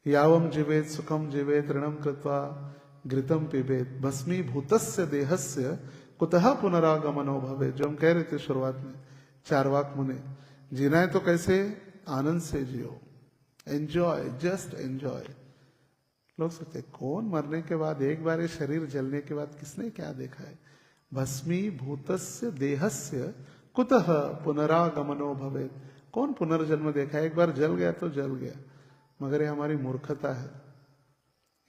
यावम जीवेत सुखम जीवेत ऋणम कृत्वा घृतम पिबेत भस्मी भूतस्य देहस्य कुतः पुनरागमनो भवे। जो हम कह रहे थे शुरुआत में, चारवाक मुने, जीना है तो कैसे? आनंद से जियो, एंजॉय, जस्ट एंजॉय। लोग सोचते कौन मरने के बाद, एक बार ये शरीर जलने के बाद किसने क्या देखा है? भस्मी भूतस्य देहस्य कुतः पुनरागमनो भवेत्। कौन पुनर्जन्म देखा है? एक बार जल गया तो जल गया। मगर ये हमारी मूर्खता है।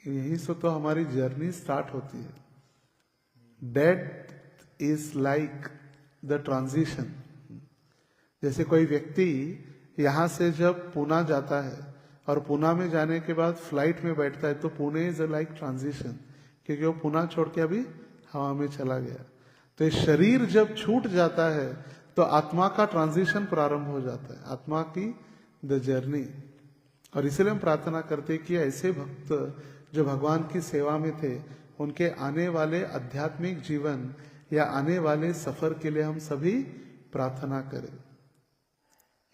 यहीं से तो हमारी जर्नी स्टार्ट होती है। Death is like the transition. जैसे कोई व्यक्ति यहां से जब पुणे जाता है और पुणे में जाने के बाद फ्लाइट में बैठता है, तो पुणे इज लाइक ट्रांजिशन, क्योंकि वो पुणे छोड़ के अभी हवा में चला गया। तो ये शरीर जब छूट जाता है तो आत्मा का ट्रांजिशन प्रारंभ हो जाता है, आत्मा की द जर्नी। और इसलिए हम प्रार्थना करते कि ऐसे भक्त जो भगवान की सेवा में थे, उनके आने वाले आध्यात्मिक जीवन या आने वाले सफर के लिए हम सभी प्रार्थना करें।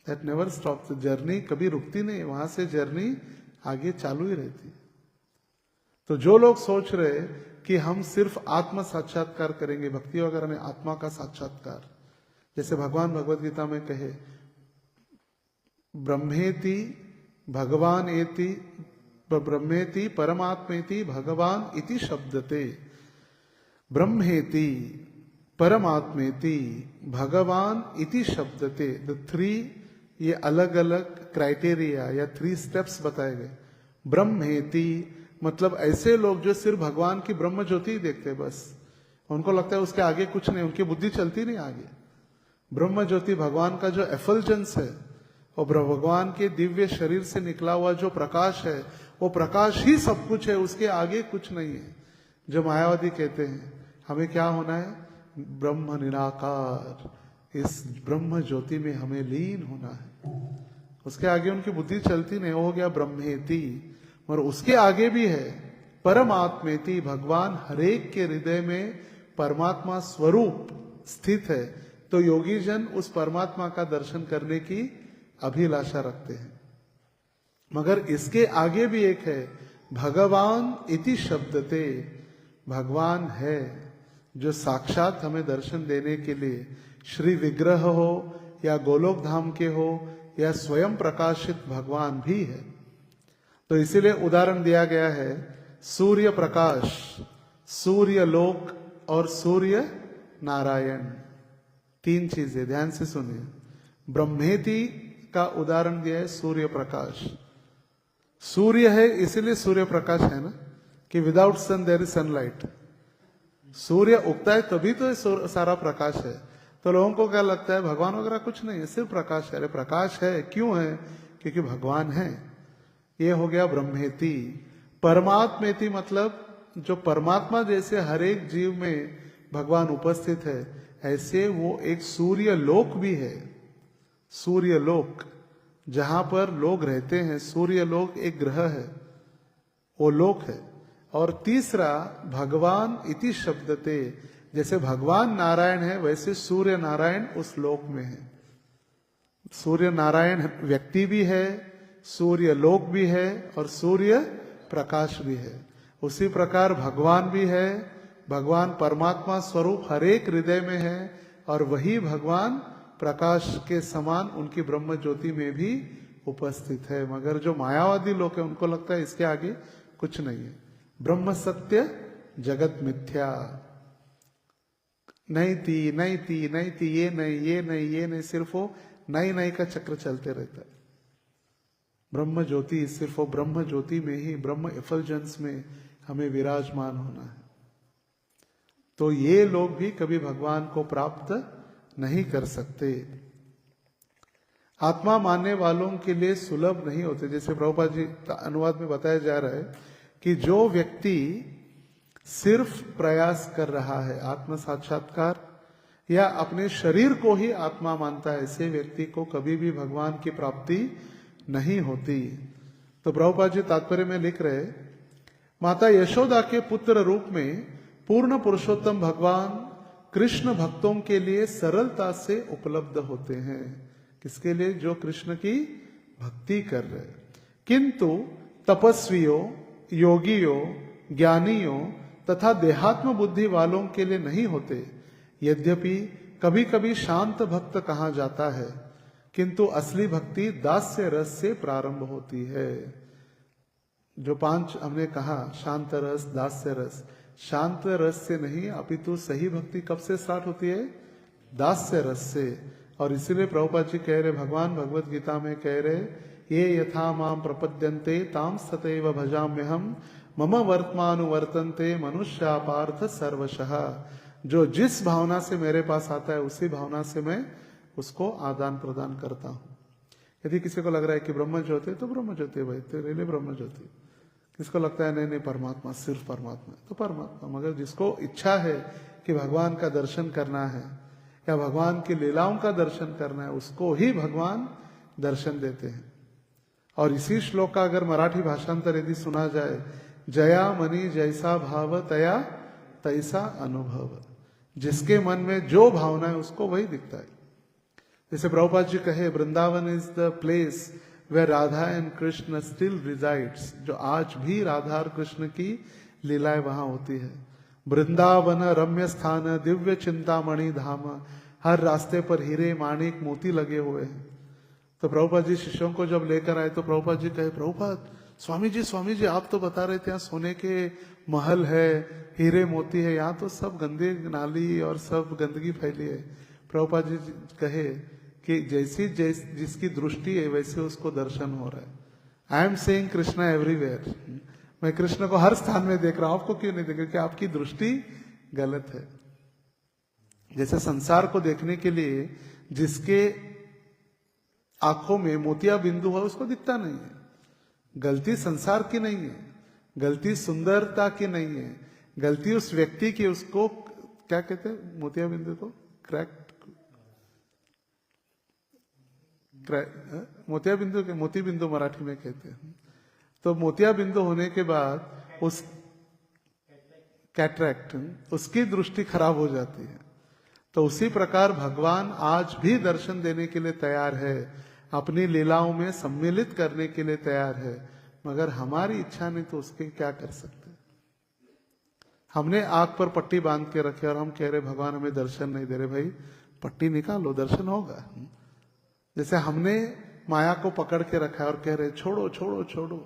That never stop. जर्नी कभी रुकती नहीं, वहां से जर्नी आगे चालू ही रहती है। तो जो लोग सोच रहे कि हम सिर्फ आत्म साक्षात्कार करेंगे, भक्ति वगैरह में आत्मा का साक्षात्कार, जैसे भगवान भगवद गीता में कहे, ब्रह्मेति भगवान एति ब्रह्मेति परमात्मेति भगवान इति शब्दते। ब्रह्मेति परमात्मेति भगवान इति शब्दते। द 3 ये अलग अलग क्राइटेरिया या 3 स्टेप्स बताए गए। ब्रह्मेति मतलब ऐसे लोग जो सिर्फ भगवान की ब्रह्म ज्योति देखते, बस उनको लगता है उसके आगे कुछ नहीं, उनकी बुद्धि चलती नहीं आगे। ब्रह्म ज्योति भगवान का जो एफल्जेंस है, और भगवान के दिव्य शरीर से निकला हुआ जो प्रकाश है, वो प्रकाश ही सब कुछ है, उसके आगे कुछ नहीं है। जो मायावादी कहते हैं हमें क्या होना है? ब्रह्म निराकार, इस ब्रह्म ज्योति में हमें लीन होना है। उसके आगे उनकी बुद्धि चलती नहीं, हो गया ब्रह्मेति। और उसके आगे भी है परमात्मेति, भगवान हरेक के हृदय में परमात्मा स्वरूप स्थित है। तो योगी जन उस परमात्मा का दर्शन करने की अभिलाषा रखते हैं। मगर इसके आगे भी एक है, भगवान इति शब्दते। भगवान है जो साक्षात हमें दर्शन देने के लिए श्री विग्रह हो या गोलोक धाम के हो या स्वयं प्रकाशित भगवान भी है। तो इसीलिए उदाहरण दिया गया है, सूर्य प्रकाश, सूर्य लोक और सूर्य नारायण। 3 चीजें ध्यान से सुनिए। ब्रह्मेति का उदाहरण दिया है सूर्य प्रकाश। सूर्य है इसलिए सूर्य प्रकाश है ना, कि without sun there is sunlight. सूर्य उगता है तभी तो ये सारा प्रकाश है। तो लोगों को क्या लगता है भगवान वगैरह कुछ नहीं है, सिर्फ प्रकाश है। अरे प्रकाश है, क्यों है? क्योंकि भगवान है। ये हो गया ब्रह्मेति। परमात्मेति मतलब जो परमात्मा जैसे हर एक जीव में भगवान उपस्थित है, ऐसे वो एक सूर्य लोक भी है। सूर्य लोक जहां पर लोग रहते हैं, सूर्य लोक एक ग्रह है, वो लोक है। और तीसरा भगवान इति शब्दते, जैसे भगवान नारायण है वैसे सूर्य नारायण उस लोक में है। सूर्य नारायण व्यक्ति भी है, सूर्य लोक भी है और सूर्य प्रकाश भी है। उसी प्रकार भगवान भी है। भगवान परमात्मा स्वरूप हर एक हृदय में है और वही भगवान प्रकाश के समान उनकी ब्रह्म ज्योति में भी उपस्थित है। मगर जो मायावादी लोग हैं उनको लगता है इसके आगे कुछ नहीं है। ब्रह्म सत्य जगत मिथ्या, नहीं थी नहीं थी नहीं थी, ये नहीं ये नहीं ये नहीं, सिर्फ वो नई नई का चक्र चलते रहता है। ब्रह्म ज्योति, सिर्फ वो ब्रह्म ज्योति में ही, ब्रह्म एफलजेंस में हमें विराजमान होना है। तो ये लोग भी कभी भगवान को प्राप्त नहीं कर सकते। आत्मा मानने वालों के लिए सुलभ नहीं होते। जैसे प्रभुपाद जी अनुवाद में बताया जा रहा है कि जो व्यक्ति सिर्फ प्रयास कर रहा है आत्म साक्षात्कार या अपने शरीर को ही आत्मा मानता है, ऐसे व्यक्ति को कभी भी भगवान की प्राप्ति नहीं होती। तो प्रभुपाद जी तात्पर्य में लिख रहे, माता यशोदा के पुत्र रूप में पूर्ण पुरुषोत्तम भगवान कृष्ण भक्तों के लिए सरलता से उपलब्ध होते हैं। किसके लिए? जो कृष्ण की भक्ति कर रहे। किंतु तपस्वियों, योगियों, ज्ञानियों तथा देहात्म बुद्धि वालों के लिए नहीं होते। यद्यपि कभी कभी शांत भक्त कहा जाता है, किंतु असली भक्ति दास्य रस से प्रारंभ होती है। जो पांच हमने कहा, शांत रस, दास्य रस, शांत रस से नहीं अपितु सही भक्ति कब से स्टार्ट होती है? दास्य रस से। और इसीलिए प्रभुपाद जी कह रहे, भगवान भगवत गीता में कह रहे, ये यथा माम प्रपद्यन्ते ताम सतैव भजाम्यहम मम वर्तमानुवर्तन्ते मनुष्या पार्थ सर्वशः। जो जिस भावना से मेरे पास आता है उसी भावना से मैं उसको आदान प्रदान करता हूं। यदि किसी को लग रहा है कि ब्रह्म ज्योति, तो ब्रह्म ज्योति भाई, तेरे लिए ब्रह्म ज्योति। किसको लगता है नहीं नहीं परमात्मा, सिर्फ परमात्मा, तो परमात्मा। मगर जिसको इच्छा है कि भगवान का दर्शन करना है या भगवान की लीलाओं का दर्शन करना है, उसको ही भगवान दर्शन देते हैं। और इसी श्लोक का अगर मराठी भाषांतर यदि सुना जाए, जया मनी जैसा भाव तया तैसा अनुभव। जिसके मन में जो भावना है उसको वही दिखता है। जैसे प्रभुपाद जी कहे, Vrindavan is the place where Radha and Krishna still resides. जो आज भी राधा और कृष्ण की लीलाएं वहां होती है। वृंदावन रम्य स्थान दिव्य चिंतामणि धाम। हर रास्ते पर हीरे माणिक मोती लगे हुए हैं। तो प्रभुपाद जी शिष्यों को जब लेकर आए तो प्रभुपाद जी कहे, प्रभुपाद स्वामी जी आप तो बता रहे थे यहाँ सोने के महल है, हीरे मोती है, यहाँ तो सब गंदे नाली और सब गंदगी फैली है। प्रभुपाद जी कहे कि जिसकी दृष्टि है वैसे उसको दर्शन हो रहा है। I am saying Krishna everywhere. मैं कृष्ण को हर स्थान में देख रहा हूं, आपको क्यों नहीं देख रहा? कि आपकी दृष्टि गलत है। जैसे संसार को देखने के लिए जिसके आंखों में मोतिया बिंदु है उसको दिखता नहीं है। गलती संसार की नहीं है, गलती सुंदरता की नहीं है, गलती उस व्यक्ति की। उसको क्या कहते हैं मोतिया बिंदु को? मोतिया बिंदु के मोती बिंदु मराठी में कहते हैं। तो मोतिया बिंदु होने के बाद उस कैटरैक्ट, उसकी दृष्टि खराब हो जाती है। तो उसी प्रकार भगवान आज भी दर्शन देने के लिए तैयार है, अपनी लीलाओं में सम्मिलित करने के लिए तैयार है। मगर हमारी इच्छा नहीं तो उसके क्या कर सकते? हमने आंख पर पट्टी बांध के रखे और हम कह रहे भगवान हमें दर्शन नहीं दे रहे। भाई पट्टी निकालो, दर्शन होगा। जैसे हमने माया को पकड़ के रखा है और कह रहे छोड़ो छोड़ो छोड़ो,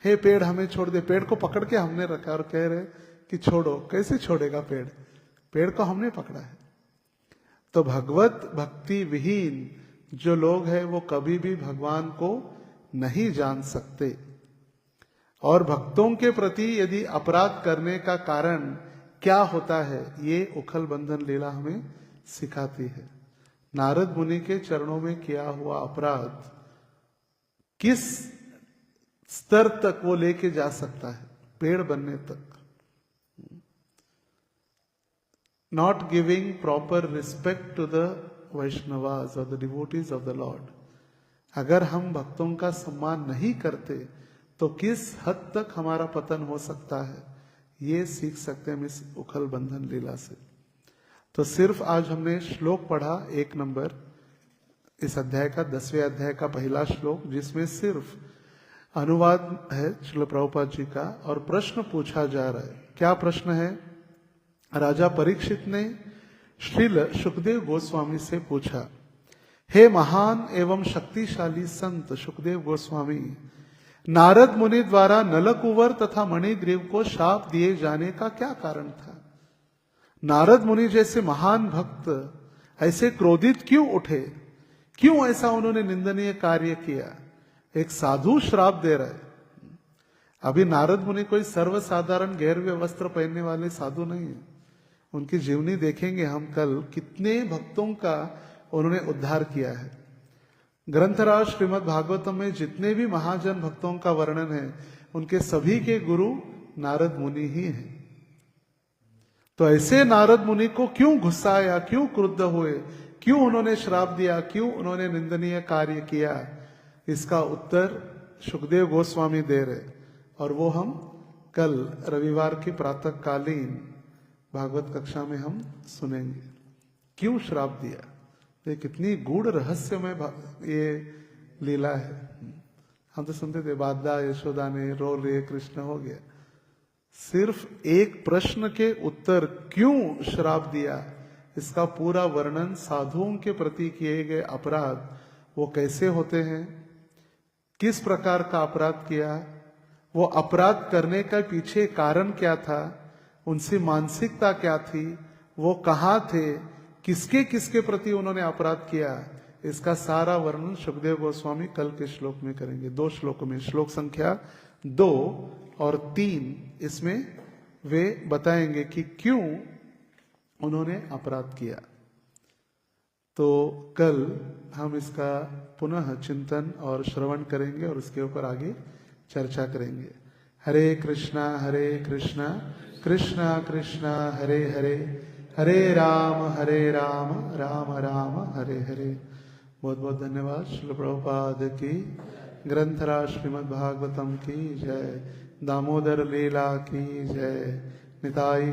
हे पेड़ हमें छोड़ दे। पेड़ को पकड़ के हमने रखा और कह रहे कि छोड़ो। कैसे छोड़ेगा पेड़? पेड़ को हमने पकड़ा है। तो भगवत भक्ति विहीन जो लोग हैं वो कभी भी भगवान को नहीं जान सकते। और भक्तों के प्रति यदि अपराध करने का कारण क्या होता है, ये उखल बंधन लीला हमें सिखाती है। नारद मुनि के चरणों में किया हुआ अपराध किस स्तर तक वो लेके जा सकता है, पेड़ बनने तक। Not giving proper respect to the Vaishnavas और the devotees of the lord. अगर हम भक्तों का सम्मान नहीं करते तो किस हद तक हमारा पतन हो सकता है, ये सीख सकते हैं हम इस उखल बंधन लीला से। तो सिर्फ आज हमने श्लोक पढ़ा 1 नंबर इस अध्याय का, 10वें अध्याय का पहला श्लोक, जिसमें सिर्फ अनुवाद है श्रील प्रभुपाद जी का और प्रश्न पूछा जा रहा है। क्या प्रश्न है? राजा परीक्षित ने श्रील सुखदेव गोस्वामी से पूछा, हे महान एवं शक्तिशाली संत सुखदेव गोस्वामी, नारद मुनि द्वारा नलकुवर तथा मणिग्रीव को शाप दिए जाने का क्या कारण था? नारद मुनि जैसे महान भक्त ऐसे क्रोधित क्यों उठे? क्यों ऐसा उन्होंने निंदनीय कार्य किया? एक साधु श्राप दे रहा है। अभी नारद मुनि कोई सर्वसाधारण गैरवे वस्त्र पहनने वाले साधु नहीं है। उनकी जीवनी देखेंगे हम कल, कितने भक्तों का उन्होंने उद्धार किया है। ग्रंथराज श्रीमद् भागवतम में जितने भी महाजन भक्तों का वर्णन है, उनके सभी के गुरु नारद मुनि ही हैं। तो ऐसे नारद मुनि को क्यों गुस्सा आया, क्यों क्रुद्ध हुए, क्यों उन्होंने श्राप दिया, क्यों उन्होंने निंदनीय कार्य किया, इसका उत्तर सुखदेव गोस्वामी दे रहे। और वो हम कल रविवार की प्रातःकालीन भागवत कक्षा में हम सुनेंगे। क्यों श्राप दिया? ये कितनी गूढ़ रहस्यमय ये लीला है। हम तो सुनते थे बाधा यशोदा ने रो रे कृष्ण हो गया। सिर्फ एक प्रश्न के उत्तर क्यों श्राप दिया, इसका पूरा वर्णन, साधुओं के प्रति किए गए अपराध वो कैसे होते हैं, किस प्रकार का अपराध किया, वो अपराध करने का पीछे कारण क्या था, उनकी मानसिकता क्या थी, वो कहाँ थे, किसके किसके प्रति उन्होंने अपराध किया, इसका सारा वर्णन सुखदेव गोस्वामी कल के श्लोक में करेंगे। 2 श्लोकों में, श्लोक संख्या 2 और 3, इसमें वे बताएंगे कि क्यों उन्होंने अपराध किया। तो कल हम इसका पुनः चिंतन और श्रवण करेंगे और उसके ऊपर आगे चर्चा करेंगे। हरे कृष्णा कृष्णा कृष्णा हरे हरे, हरे राम राम राम हरे हरे। बहुत बहुत धन्यवाद। श्रील प्रभुपाद की, ग्रंथराज श्रीमद् भागवतम की जय, दामोदर लीला की जय, निताई